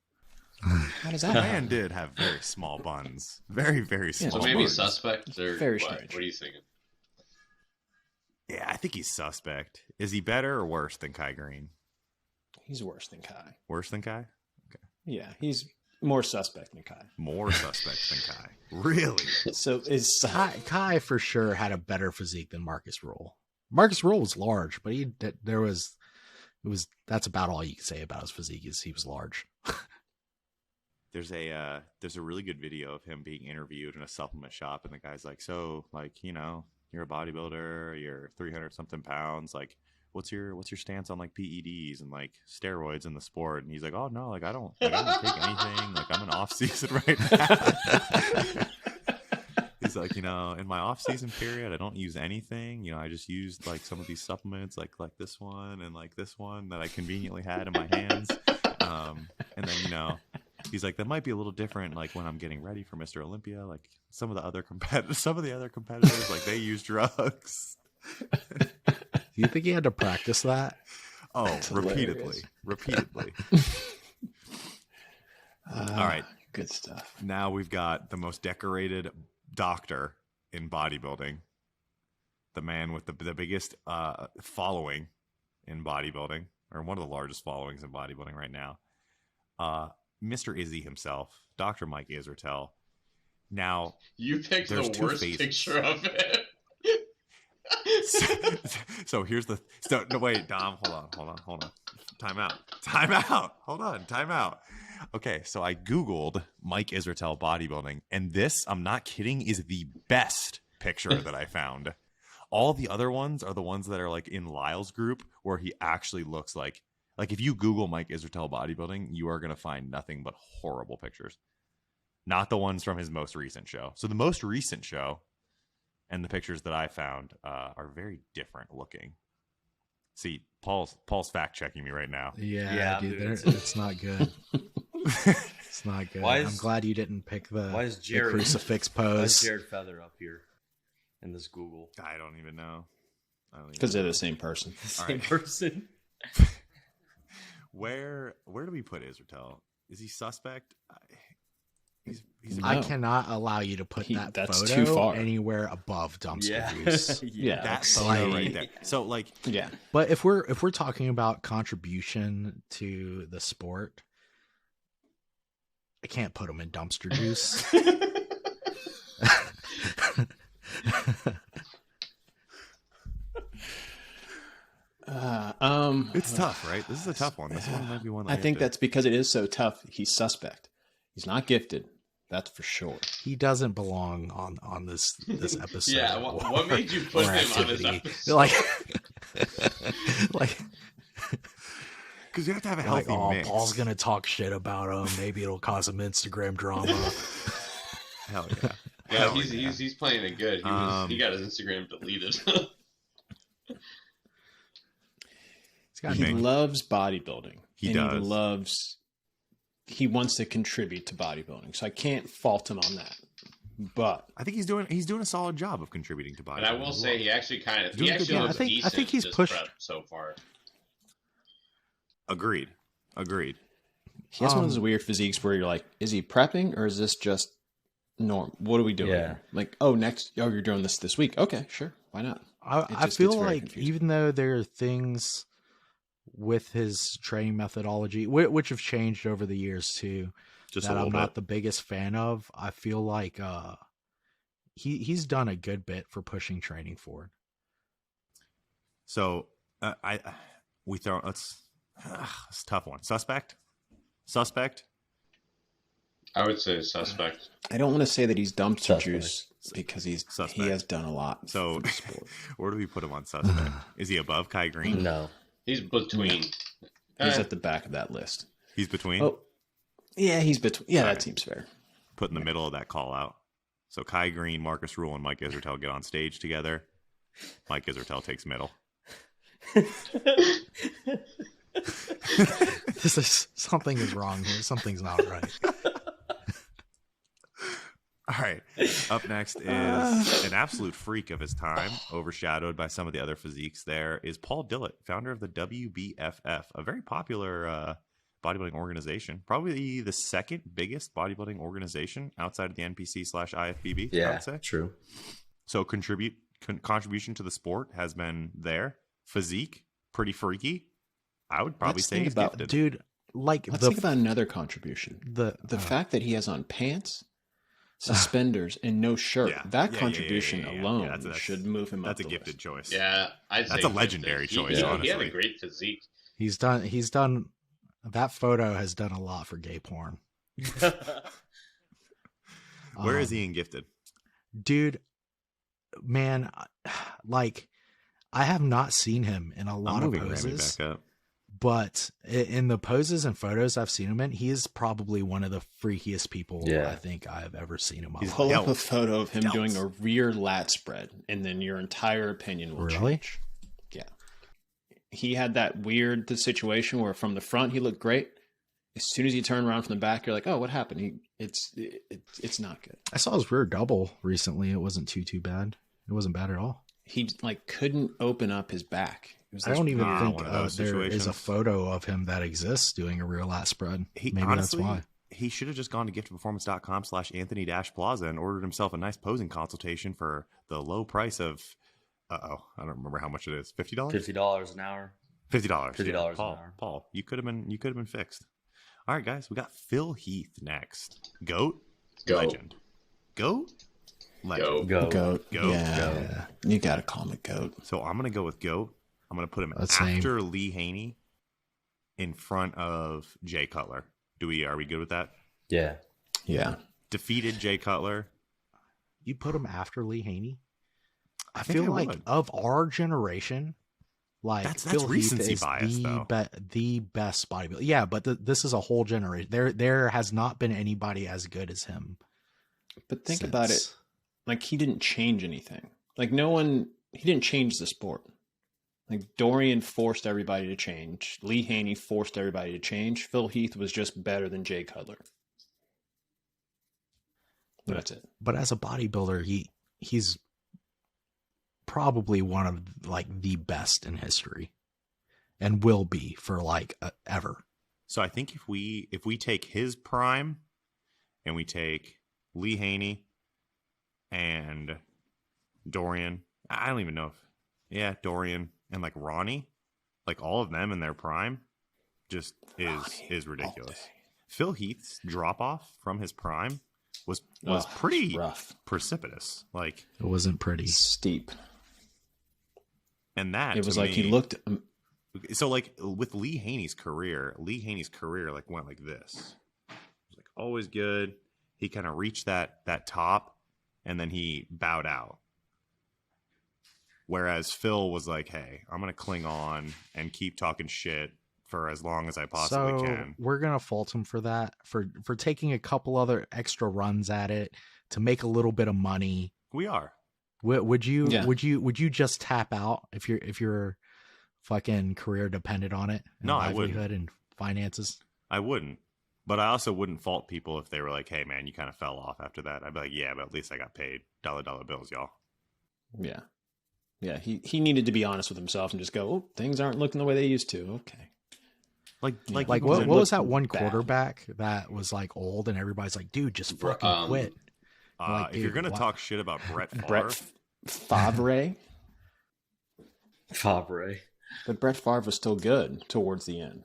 How does that The happen? man did have very small buns. Very, very small So maybe buns. suspect or Very what? strange. What are you thinking? Yeah, I think he's suspect. Is he better or worse than Kai Greene? He's worse than Kai. Worse than Kai? Yeah, he's more suspect than Kai. More suspect than Kai. Really? So is Kai for sure had a better physique than Markus Ruhl. Markus Ruhl was large, but that's about all you can say about his physique is he was large. There's a really good video of him being interviewed in a supplement shop, and the guy's like, so like, you know, you're a bodybuilder, you're 300 something pounds, like what's your stance on like PEDs and like steroids in the sport? And he's like, oh no, like I don't take anything, like I'm in off season right now. He's like, you know, in my off season period, I don't use anything. You know, I just used like some of these supplements, like this one and like this one that I conveniently had in my hands. And then, you know, he's like, that might be a little different, like when I'm getting ready for Mr. Olympia. Like some of the other competitors, like they use drugs. Do you think he had to practice that? Oh, That's repeatedly. All right. Good stuff. Now we've got the most decorated doctor in bodybuilding, the man with the biggest following in bodybuilding, or one of the largest followings in bodybuilding right now. Mr. Izzy himself, Dr. Mike Israetel. Now, You picked there's the two worst phases. picture of it. so here's the no wait, Dom, hold on. Time out. Hold on, time out. Okay, so I Googled Mike Israetel bodybuilding, and this, I'm not kidding, is the best picture that I found. All the other ones are the ones that are like in Lyle's group, where he actually looks like if you Google Mike Israetel bodybuilding, you are going to find nothing but horrible pictures. Not the ones from his most recent show. So the most recent show and the pictures that I found are very different looking. See, Paul's fact checking me right now. Yeah, dude, dude. it's not good. It's not good. I'm glad you didn't pick the crucifix Why is pose. Jared Feather up here in this Google? I don't even know. Because they're the same person. Same person. Where do we put Israetel? Is he suspect? He's I cannot allow you to put that that's photo too far. anywhere above dumpster Yeah. juice. Yeah, that so photo like- right there. So like, Yeah. But if we're talking about contribution to the sport, I can't put him in dumpster juice. It's tough, right? This is a tough one. This one might be one. I think that's because it is so tough. He's suspect. He's not gifted. That's for sure. He doesn't belong on this episode. Yeah, what made you put him on this episode? Like, because you have to have a healthy mix. Paul's gonna talk shit about him. Maybe it'll cause some Instagram drama. Hell yeah. Yeah, he's playing it good. He got his Instagram deleted. He loves bodybuilding. He does. He wants to contribute to bodybuilding, so I can't fault him on that. But I think he's doing a solid job of contributing to bodybuilding. And I will say he actually looks decent. I think he's pushed so far. Agreed. He has one of those weird physiques where you're like, is he prepping or is this just norm? What are we doing? Yeah. Like, you're doing this week. Okay, sure. Why not? I feel like confusing. Even though there are things with his training methodology, which have changed over the years too, that I'm not the biggest fan of, I feel like he's done a good bit for pushing training forward. So it's a tough one. Suspect. I would say suspect. I don't want to say that he's dumpster juice because he has done a lot. So where do we put him on suspect? Is he above Kai Greene? No. He's between. He's at the back of that list. He's between? Oh, yeah, he's between. Yeah, that seems fair. Put in the middle of that call out. So Kai Greene, Markus Ruhl, and Mike Israetel get on stage together. Mike Israetel takes middle. Something is wrong here. Something's not right. All right. Up next is an absolute freak of his time, overshadowed by some of the other physiques there, is Paul Dillett, founder of the WBFF, a very popular bodybuilding organization. Probably the second biggest bodybuilding organization outside of the NPC/IFBB. Yeah, I would say. True. So contribution to the sport has been there. Physique, pretty freaky. I would probably say he's gifted. Dude, let's think about another contribution. The fact that he has on pants, suspenders, and no shirt. That contribution alone should move him up. That's a gifted choice. Yeah, that's a legendary choice. Honestly, he had a great physique. He's done. That photo has done a lot for gay porn. Where is he in gifted? Dude, man, like I have not seen him in a lot of poses. Back up. But in the poses and photos I've seen him in, he is probably one of the freakiest people I think I've ever seen in my life. Pull up a photo of him doing a rear lat spread, and then your entire opinion will change. Yeah. He had that weird situation where from the front he looked great. As soon as you turn around from the back, you're like, oh, what happened? It's not good. I saw his rear double recently. It wasn't too bad. It wasn't bad at all. He couldn't open up his back. I don't even think there is a photo of him that exists doing a rear lat spread. Maybe honestly, that's why. He should have just gone to giftedperformance.com/Anthony-Plaza and ordered himself a nice posing consultation for the low price of, I don't remember how much it is. $50? $50 an hour. $50. $50 an hour. Paul, you could have been fixed. All right, guys, we got Phil Heath next. Goat? Legend. Goat? Legend. Goat. Yeah. You got to call him a goat. So I'm going to go with goat. I'm going to put him after Lee Haney, in front of Jay Cutler. Are we good with that? Yeah. Yeah. Defeated Jay Cutler. You put him after Lee Haney? I feel like of our generation, like that's Phil recency Heath is bias, the best bodybuilder. Yeah, but this is a whole generation. There has not been anybody as good as him. But think about it. Like, he didn't change anything. Like, he didn't change the sport. Like, Dorian forced everybody to change. Lee Haney forced everybody to change. Phil Heath was just better than Jay Cutler. That's it. But as a bodybuilder, he's probably one of the best in history, and will be for ever. So I think if we take his prime, and we take Lee Haney and Dorian, I don't even know Dorian. And Ronnie, all of them in their prime, just is ridiculous. Phil Heath's drop off from his prime was pretty rough, precipitous. Like, It wasn't pretty. steep. And that It was to like me, he looked. so like with Lee Haney's career like went like this. It was like always good. He kind of reached that top, and then he bowed out. Whereas Phil was like, "Hey, I'm gonna cling on and keep talking shit for as long as I possibly can." We're gonna fault him for that, for taking a couple other extra runs at it to make a little bit of money. We are. Would you Yeah. would you just tap out if your fucking career depended on it? And No, I wouldn't. livelihood and finances. I wouldn't. But I also wouldn't fault people if they were like, "Hey, man, you kind of fell off after that." I'd be like, "Yeah, but at least I got paid dollar bills, y'all." Yeah. Yeah. He needed to be honest with himself and just go, "Oh, things aren't looking the way they used to." Okay. Like Like you what said, was that one bad. quarterback that was like old and everybody's like, dude, just fucking quit. Like, if you're dude, gonna what? talk shit about Brett Favre, Brett Favre. Fabre. But Brett Favre was still good towards the end.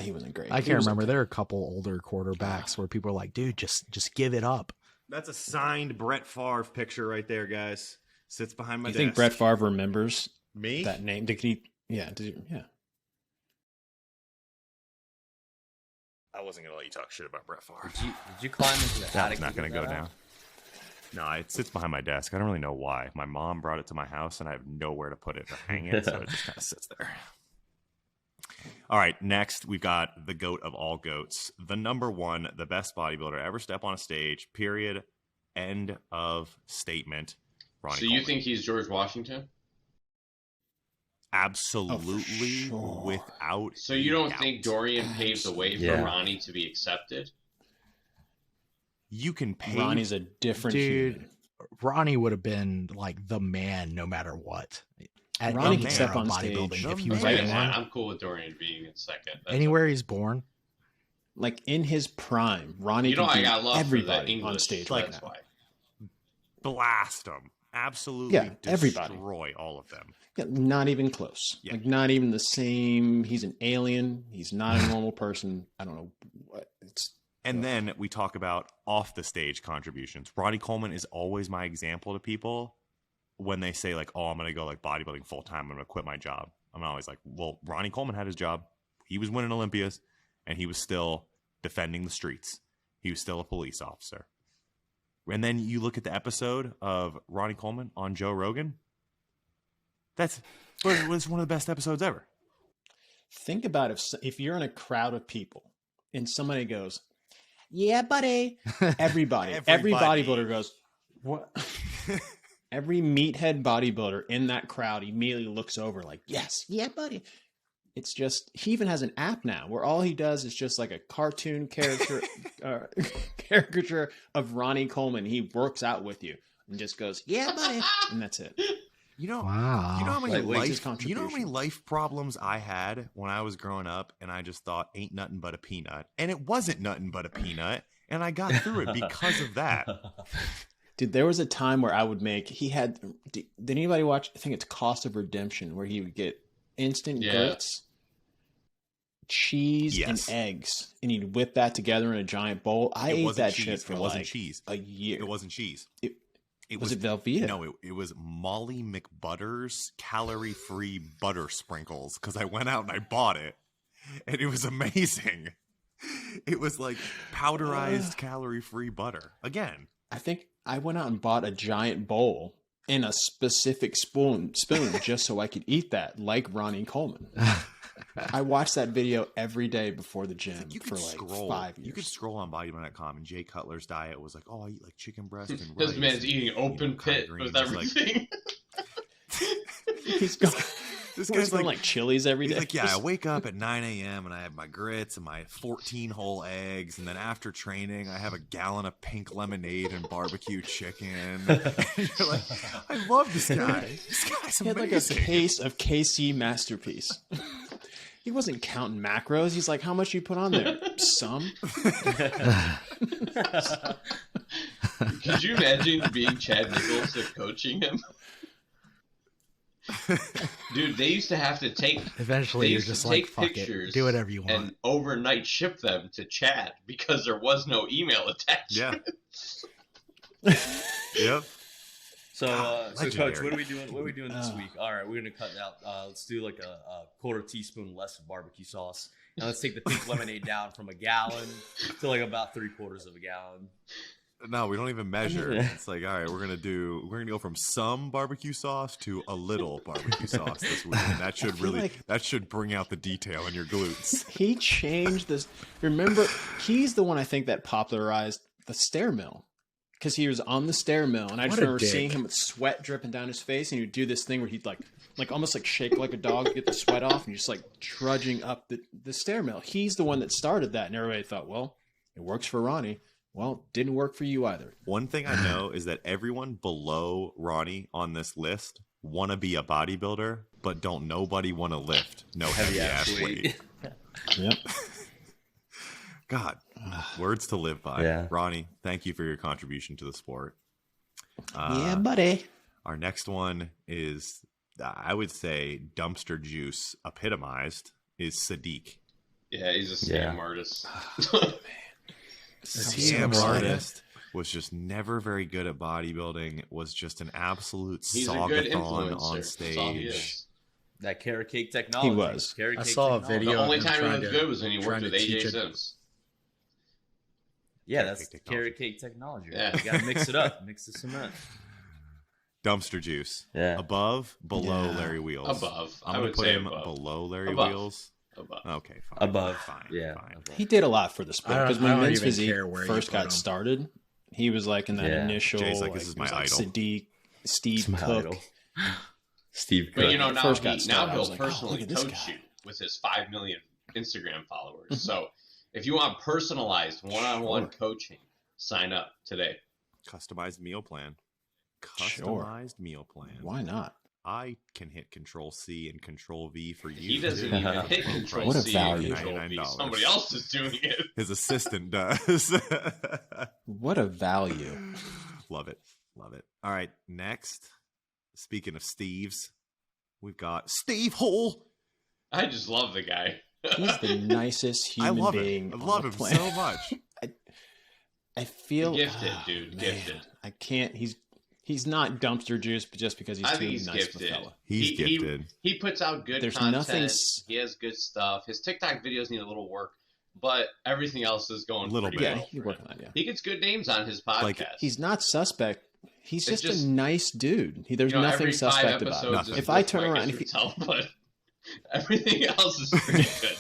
He wasn't great. I He can't was remember. okay. There are a couple older quarterbacks where people are like, dude, just give it up. that's a signed Brett Favre picture right there, guys. Sits behind my You desk. think Brett Favre remembers Me? that name? Did he? Yeah. Did he, yeah. I wasn't gonna let you talk shit about Brett Favre. Did you climb into the That's attic? not to gonna get go that down. out? No, it sits behind my desk. I don't really know why. My mom brought it to my house, and I have nowhere to put it or hang it, so it just kind of sits there. All right, next we've got the GOAT of all goats, the number one, the best bodybuilder to ever step on a stage. Period. End of statement. Ronnie So you Coleman. think he's George Washington? Absolutely, sure. without. So you don't doubt. think Dorian paved the way for Yeah. Ronnie to be accepted? You can pay. Ronnie's a different Dude, human. Ronnie would have been like the man no matter what. At Ronnie any could era step of on bodybuilding, stage. if he was The Okay, man. born, fine. I'm cool with Dorian being in second. That's anywhere okay. he's born. Like in his prime, Ronnie You know, could I beat got love for the everybody English. on stage like right That's now. why. Blast them. Absolutely. Yeah, everybody. Destroy all of them. Yeah, not even close. Yeah. Like not even the same. He's an alien. He's not a normal person. I don't know what it's. And then we talk about off the stage contributions. Ronnie Coleman is always my example to people when they say like, "Oh, I'm going to go like bodybuilding full time. I'm going to quit my job." I'm always like, "Well, Ronnie Coleman had his job. He was winning Olympias, and he was still defending the streets. He was still a police officer." And then you look at the episode of Ronnie Coleman on Joe Rogan. That was one of the best episodes ever. Think about if you're in a crowd of people and somebody goes, "Yeah, buddy," everybody, every Everybody. bodybuilder goes, "What?" Every meathead bodybuilder in that crowd immediately looks over like, "Yes, yeah, buddy." It's just, he even has an app now where all he does is just like a cartoon character, caricature of Ronnie Coleman. He works out with you and just goes, "Yeah, buddy," and that's it. You know, Wow. you know how many Like, his life, you know how many contribution. life problems I had when I was growing up, and I just thought ain't nothing but a peanut, and it wasn't nothing but a peanut, and I got through it because of that. Dude, there was a time where I would make, did anybody watch, I think it's Cost of Redemption, where he would get instant Yeah. grits, cheese, Yes. and eggs, and he'd whip that together in a giant bowl. I ate wasn't that cheese. shit for It wasn't like cheese. a year. It wasn't cheese. It was it Velveeta? No, it was Molly McButter's calorie-free butter sprinkles because I went out and I bought it, and it was amazing. It was like powderized calorie-free butter. Again, I think I went out and bought a giant bowl and a specific spoon just so I could eat that, like Ronnie Coleman. I watched that video every day before the gym you for could like scroll. 5 years. You could scroll on bodybuilding.com, and Jay Cutler's diet was like, "Oh, I eat like chicken breast and rice." This man's and, eating open collard pit greens." with everything. He's going, This he's guy's going like, like Chili's every day. he's like, "Yeah, I wake up at 9 a.m. and I have my grits and my 14 whole eggs, and then after training, I have a gallon of pink lemonade and barbecue chicken." And you're like, I love this guy. This guy's He had like amazing. a case of KC Masterpiece. He wasn't counting macros. He's like, "How much you put on there?" "Some." Could you imagine being Chad Nichols and coaching him? Dude, they used to have to take. Eventually, They you're used to just like, take fuck pictures it, do whatever you want. and overnight ship them to Chad because there was no email attachment. Yeah. Yep. So, Coach, legendary. what are we doing this week? All right, we're gonna cut out. Let's do like a quarter teaspoon less of barbecue sauce, and let's take the pink lemonade down from a gallon to like about 3/4 of a gallon. No, we don't even measure. It's like, all right, we're gonna go from some barbecue sauce to a little barbecue sauce this week. And that should that should bring out the detail in your glutes. He changed this. Remember, he's the one I think that popularized the stair mill. Because he was on the stair mill, and I just remember seeing him with sweat dripping down his face, and he would do this thing where he'd like almost like shake like a dog to get the sweat off, and just like trudging up the stair mill. He's the one that started that, and everybody thought, well, it works for Ronnie. Well, didn't work for you either. One thing I know is that everyone below Ronnie on this list want to be a bodybuilder, but don't nobody want to lift. No heavy ass weight. Yep. God, words to live by. Yeah. Ronnie, thank you for your contribution to the sport. Yeah, buddy. Our next one is, I would say, dumpster juice epitomized is Sadik. Yeah, he's a scam artist. Scam artist was just never very good at bodybuilding. Was just an absolute He's a good saugathon influencer. on That's all he stage. is. That carrot cake technology. He was. Carrot I cake saw a technology. video. The only him time he trying was to- good was when he worked trying with to AJ teach it. Sims. Yeah, Carrot that's cake technology. carrot cake technology. Yeah. You gotta mix it up. Mix the cement. Dumpster juice. Yeah. Above, below Yeah. Larry Wheels. Above. I'm I gonna would put say him above. below Larry Above. Wheels. Above. Okay, fine. Above. Fine. Yeah. Fine. above. He did a lot for the sport I don't- because I when don't men's even physique care where you first put got him. started, he was like in that Yeah. initial. Jay's like, this is it my was like idol. Sadiq, Steve It's my Cook. idol. Steve Cook. But you know, now, First got now started, I was he'll like, oh, personally look at this coach guy. you with his 5 million Instagram followers. So if you want personalized one-on-one Sure. coaching, sign up today. Customized meal plan. Sure. Customized meal plan. Why not? I can hit Control C and Control V for you. He doesn't too. even hit Control What a C value. and Control V. $99. Somebody else is doing it. His assistant does. What a value. Love it. Love it. All right. Next, speaking of Steve's, we've got Steve Hall. I just love the guy. He's the nicest I human love being. him. I on love the him planet. so much. I feel Gifted, ah, dude, man, gifted. I can't. He's not dumpster juice, but just because he's I too think he's nice of a gifted. fella. He's gifted. He puts out good There's content. nothing He has good stuff. His TikTok videos need a little work, but everything else is going Little pretty bit. Yeah, well. he's working on it. Yeah, He gets good names on his podcast. Like, he's not suspect. He's It's just just- a nice dude. There's You know, nothing every 5 suspect about episodes him. is If I with turn around, Markus if he, Ruehl, but everything else is pretty good.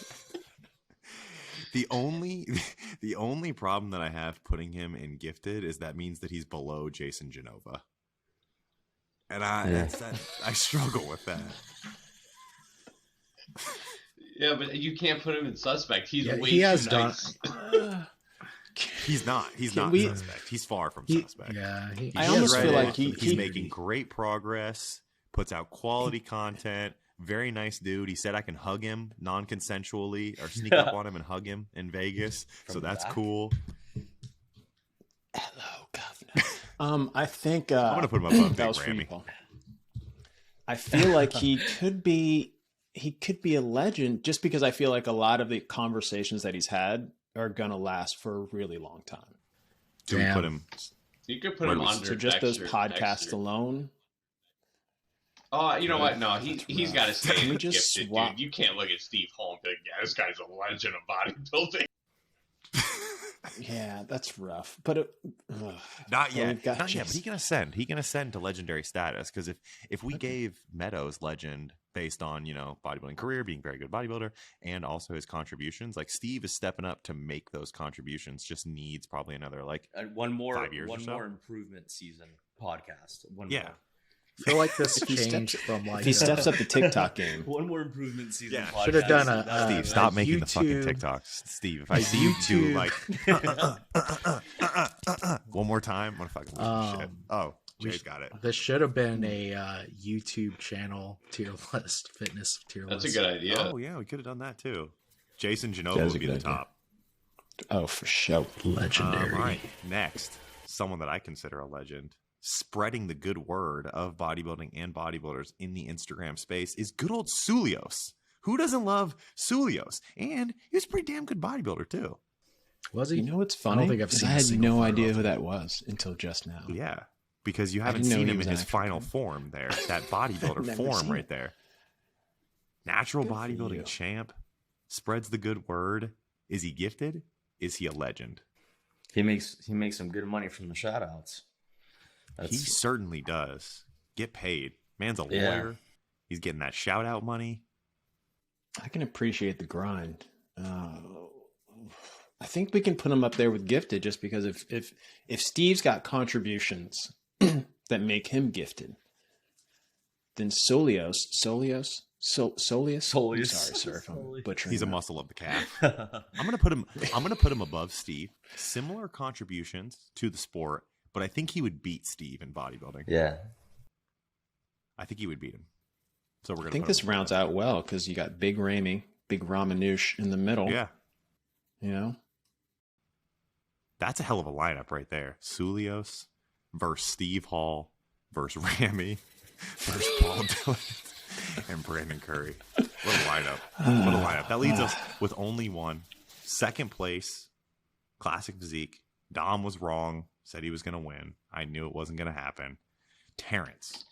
The only problem that I have putting him in gifted is that means that he's below Jason Genova. And I struggle with that. Yeah, but you can't put him in suspect. He's Yeah, way he too has done. nice. He's not. He's Can not we- suspect. He's far from He- suspect. yeah, he- I He's almost feel ready. like he's he- making great progress. Puts out quality content. Very nice dude. He said I can hug him non-consensually or sneak up on him and hug him in Vegas. From So the that's back? cool. hello, governor. I think I'm gonna put him above that Big was for you, Ramy. Paul. I feel like he could be a legend just because I feel like a lot of the conversations that he's had are gonna last for a really long time. Do we Damn. put him? You could put Where him do we- under So just those Dexter, podcasts Dexter. alone. Oh, you know what? No, That's he's rough. got to stay Can in we the just gifted, swap- dude. You can't look at Steve Hall and be like, yeah, this guy's a legend of bodybuilding. Yeah, that's rough. But Not Well, yet. we've got Not yet. But he Jason. can ascend. He can ascend to legendary status. Because if we gave Meadows legend based on bodybuilding career, being a very good bodybuilder, and also his contributions, like Steve is stepping up to make those contributions. Just needs probably another One more 5 years or one so? more improvement season podcast. One Yeah. more. I feel like this If he changed steps- from like if he steps up the TikTok game, One more improvement season. Yeah. podcast. Should have done a- That'd be Steve, nice. stop making the fucking YouTube- TikToks. Steve, if I a see you do YouTube- like one more time, I'm gonna fucking lose shit. Oh, we Jay's sh- got it. This should have been a YouTube channel tier list, fitness tier That's a list. good idea. Oh yeah, we could have done that too. Jason Genova That is would a be the good idea. top. oh for sure. Legendary. All right, next, someone that I consider a legend, spreading the good word of bodybuilding and bodybuilders in the Instagram space is good old Suleose. Who doesn't love Suleose? And he was a pretty damn good bodybuilder too. Was he? You know what's I don't funny? think I've Is seen I a had single no photo idea of who him. that was until just now. Yeah, because you haven't didn't know seen he him was in his actually final good. form there, that bodybuilder Never form seen right it. there. Natural Good for bodybuilding you. champ, spreads the good word. Is he gifted? Is he a legend? He makes some good money from the shout outs. He certainly does. Get paid. Man's a Yeah. lawyer. He's getting that shout out money. I can appreciate the grind. I think we can put him up there with gifted, just because if Steve's got contributions that make him gifted, then Suleose. I'm sorry if I'm butchering. He's a that. muscle of the calf. I'm gonna put him above Steve. Similar contributions to the sport, but I think he would beat Steve in bodybuilding. Yeah. I think he would beat him. So we're gonna. I think put this him rounds out well because you got Big Ramy, Big Ramanouche in the middle. Yeah, You know, that's a hell of a lineup right there. Suleose versus Steve Hall versus Ramy versus Paul Dillett and Brandon Curry. What a lineup! What a lineup! That leads us with only one. Second place, classic physique. Dom was wrong. Said he was going to win. I knew it wasn't going to happen. Terrance.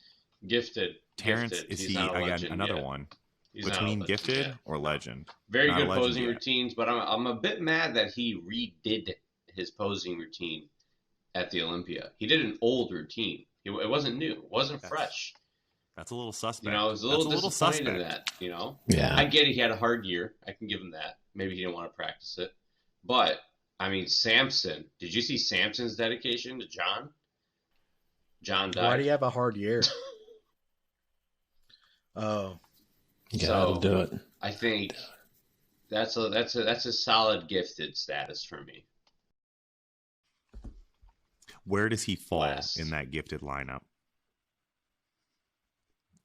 Gifted. Terrance, Gifted. is He's he not a again legend another yet. one He's not a between legend gifted yet. or legend? Very Not a good legend posing yet. routines, but I'm a bit mad that he redid his posing routine at the Olympia. He did an old routine. It wasn't new. It wasn't fresh. That's a little suspect. You know, I was a That's little disappointed in that. You know, yeah. I get it. He had a hard year. I can give him that. Maybe he didn't want to practice it, but I mean, Samson. Did you see Samson's dedication to John? John died. Why do you have a hard year? Oh, You gotta do it. I think that's a solid gifted status for me. Where does he fall Last. in that gifted lineup?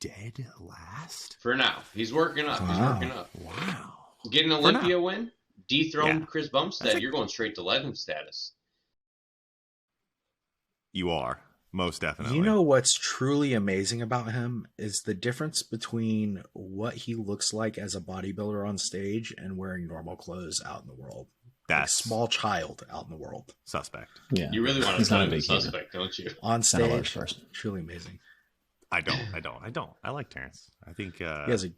Dead last? For now, he's working up. He's Wow. working up. Wow. Get an Olympia win, dethrone Yeah. Chris Bumstead. That's You're going straight to legend status. You are. Most definitely. you know what's truly amazing about him is the difference between what he looks like as a bodybuilder on stage and wearing normal clothes out in the world. Like that's small child out in the world. suspect. Yeah. You really want to He's not play a the big kid. suspect, don't you? On Not a large stage, person. truly amazing. I don't. I like Terrance. I think He has a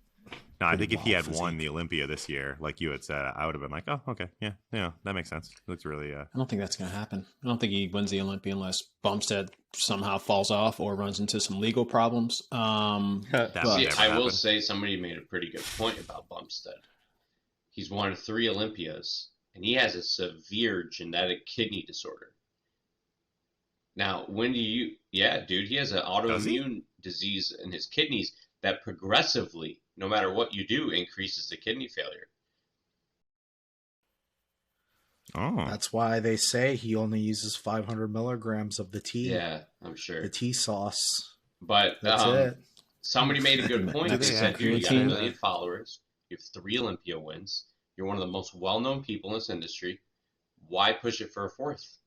no, I pretty think if he had wild won physique. the Olympia this year, like you had said, I would have been like, oh, okay, yeah, that makes sense. Looks really I don't think that's going to happen. I don't think he wins the Olympia unless Bumstead somehow falls off or runs into some legal problems. that But- would See, never I will happen. say somebody made a pretty good point about Bumstead. He's won 3 Olympias, and he has a severe genetic kidney disorder. Now, when do you... Yeah, dude, he has an Does he? autoimmune disease in his kidneys that progressively, no matter what you do, increases the kidney failure. Oh, That's why they say he only uses 500 milligrams of the tea. Yeah, I'm sure. The tea sauce. But That's it. somebody made a good point. Do They they said, add dude, you got 1 creatine? million followers. You have 3 Olympia wins. You're one of the most well-known people in this industry. Why push it for a 4th?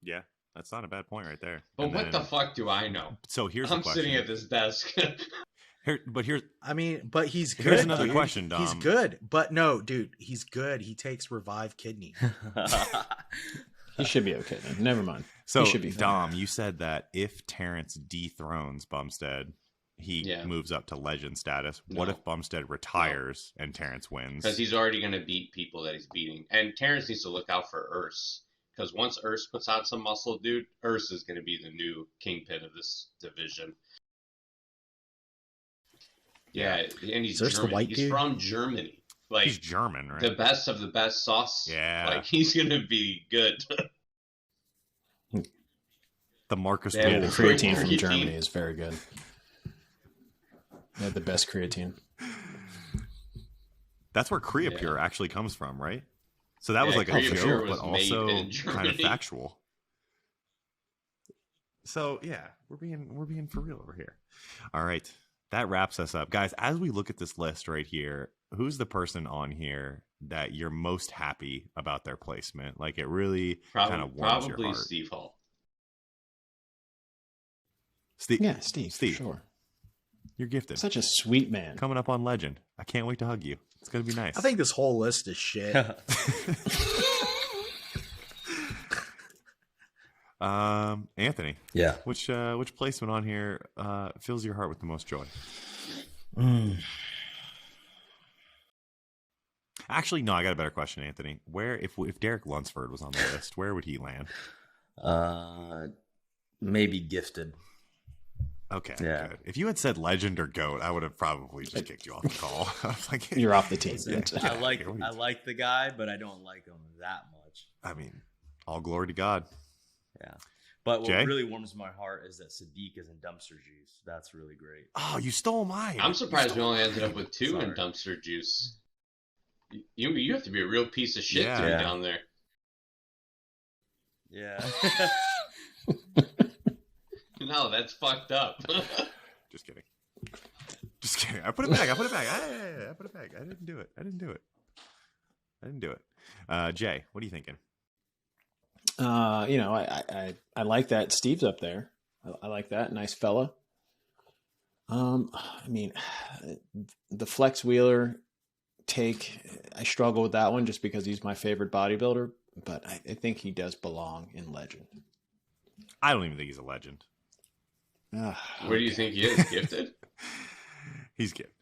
yeah, that's not a bad point right there. But And what then- the fuck do I know? So here's I'm the question. sitting at this desk. Here's I mean, but he's good. Here's another dude. question, Dom. He's good. But no, dude, he's good. He takes Revive Kidney. He should be okay then. Never mind. so He should be fine. Dom. You said that if Terrance dethrones Bumstead, he Yeah. moves up to legend status. What No. if Bumstead retires and Terrance wins? Because he's already going to beat people that he's beating. And Terrance needs to look out for Urs. Because once Urs puts on some muscle, dude, Urs is going to be the new kingpin of this division. Yeah, and he's Is Urs the German. white He's dude? from Germany. Like, He's German, right? the best of the best sauce. Yeah. Like, he's going to be good. The Markus Yeah, Yeah, the Ruhl. creatine from Creatine. Germany is very good. They have the best creatine. That's where Creapure actually comes from, right? So that was Yeah, like a Creapure joke, was but made also in kind of Germany. factual. So yeah, we're being for real over here. All right, that wraps us up, guys. As we look at this list right here, who's the person on here that you're most happy about their placement? Like it really kind of warms your heart. Steve Hall. Steve. Yeah, Steve. Sure. You're gifted. Such a sweet man. Coming up on Legend. I can't wait to hug you. It's gonna be nice. I think this whole list is shit. Anthony. Yeah. Which placement on here fills your heart with the most joy? Actually, no, I got a better question, Anthony. Where if Derek Lunsford was on the list, where would he land? Maybe gifted. Okay. Yeah. Good. If you had said legend or goat, I would have probably just kicked you off the call. I was like, you're off the team. I like the guy, but I don't like him that much. I mean, all glory to God. Yeah. But what Jay? really warms my heart is that Sadik is in Dumpster Juice. That's really great. Oh, you stole mine. I'm surprised we only ended up with 2 in Dumpster Juice. You have to be a real piece of shit to be down there. Yeah. No, that's fucked up. Just kidding. I put it back. I put it back. I didn't do it. Jay, what are you thinking? I like that Steve's up there. I like that. Nice fella. I mean, the Flex Wheeler take, I struggle with that one just because he's my favorite bodybuilder, but I think he does belong in Legend. I don't even think he's a legend. Where do you think he is? Gifted? He's gifted.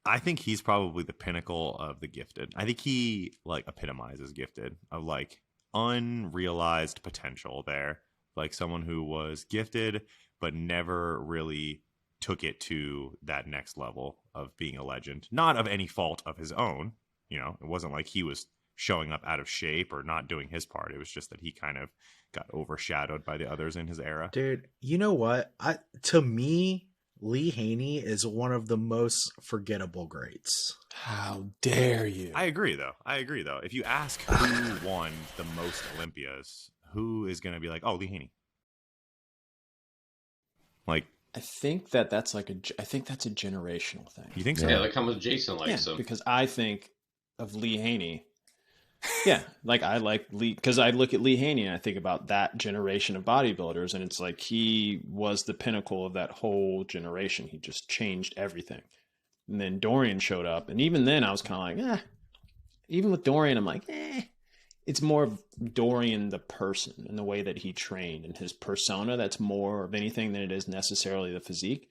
I think he's probably the pinnacle of the gifted. I think he like epitomizes gifted, of like unrealized potential there. Like someone who was gifted but never really took it to that next level of being a legend. Not of any fault of his own. You know, it wasn't like he was showing up out of shape or not doing his part. It was just that he kind of got overshadowed by the others in his era. Dude, you know what? To me, Lee Haney is one of the most forgettable greats. How dare you? I agree, though. If you ask who won the most Olympias, who is going to be like, oh, Lee Haney? Like, I think that's like I think that's a generational thing. You think so? Yeah, that comes with Jason likes him. Because I think of Lee Haney. Yeah, like I like Lee because I look at Lee Haney and I think about that generation of bodybuilders, and it's like he was the pinnacle of that whole generation. He just changed everything. And then Dorian showed up, and even then I was kind of like, even with Dorian, I'm like, it's more of Dorian the person and the way that he trained and his persona that's more of anything than it is necessarily the physique.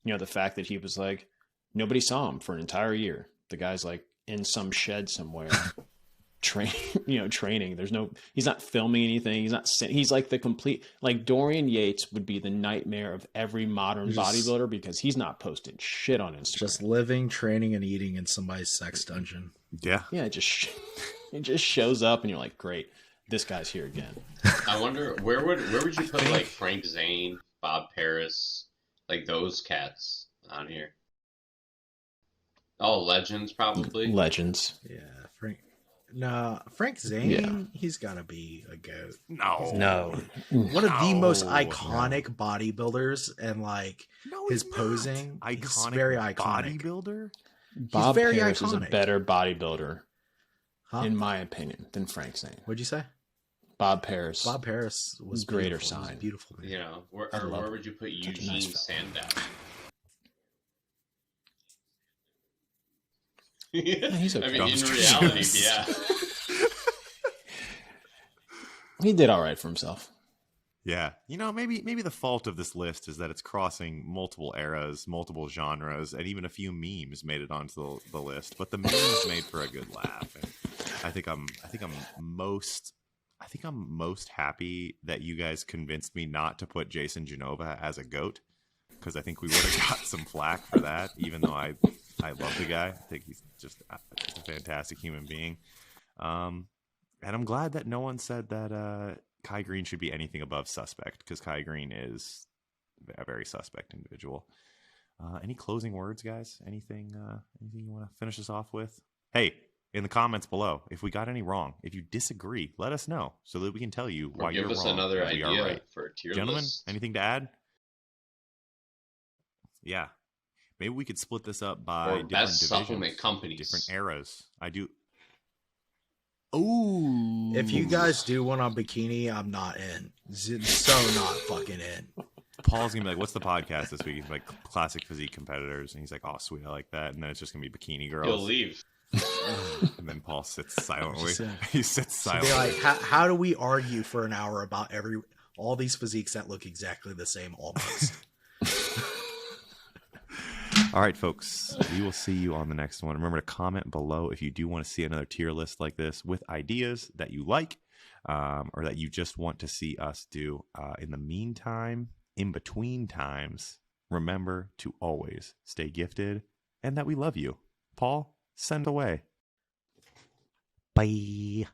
You know, the fact that he was like, nobody saw him for an entire year. The guy's like in some shed somewhere. Training. He's not filming anything. He's like the complete, like Dorian Yates would be the nightmare of every modern bodybuilder because he's not posting shit on Instagram. Just living, training, and eating in somebody's sex dungeon. Yeah. Yeah. It just shows up and you're like, great, this guy's here again. I wonder where would you put like Frank Zane, Bob Paris, like those cats on here? Oh, legends probably. Legends. Yeah. Frank Zane, he's got to be a goat. No. One of the most iconic bodybuilders, and like his posing, he's very iconic. Bodybuilder? Bob very Paris is a iconic. better bodybuilder, in my opinion, than Frank Zane. What'd you say? Bob Paris was greater beautiful. sign. He was beautiful. Man. You know, where would you put Eugene Sandow? Yeah, he's okay. I mean, in reality, yeah. He did all right for himself. Yeah. You know, maybe the fault of this list is that it's crossing multiple eras, multiple genres, and even a few memes made it onto the list. But the memes made for a good laugh. And I think I'm most happy that you guys convinced me not to put Jason Genova as a GOAT, because I think we would have got some flack for that, even though I love the guy. I think he's just a fantastic human being. And I'm glad that no one said that Kai Greene should be anything above suspect, because Kai Greene is a very suspect individual. Any closing words, guys? Anything you want to finish us off with? Hey, in the comments below, if we got any wrong, if you disagree, let us know so that we can tell you why you're wrong. Give us another idea right. For a tier Gentlemen, list. anything to add? Yeah. Maybe we could split this up by Or different best divisions, supplement companies. different eras. I do. Ooh. If you guys do one on bikini, I'm not in. So not fucking in. Paul's gonna be like, "What's the podcast this week?" He's like, "Classic physique competitors," and he's like, "Oh, sweet, I like that." And then it's just gonna be bikini girls. He'll leave. And then Paul sits silently. He sits So silently. be like, how do we argue for an hour about all these physiques that look exactly the same almost? All right, folks, we will see you on the next one. Remember to comment below if you do want to see another tier list like this with ideas that you like or that you just want to see us do. In the meantime, in between times, remember to always stay gifted and that we love you. Paul, send away. Bye.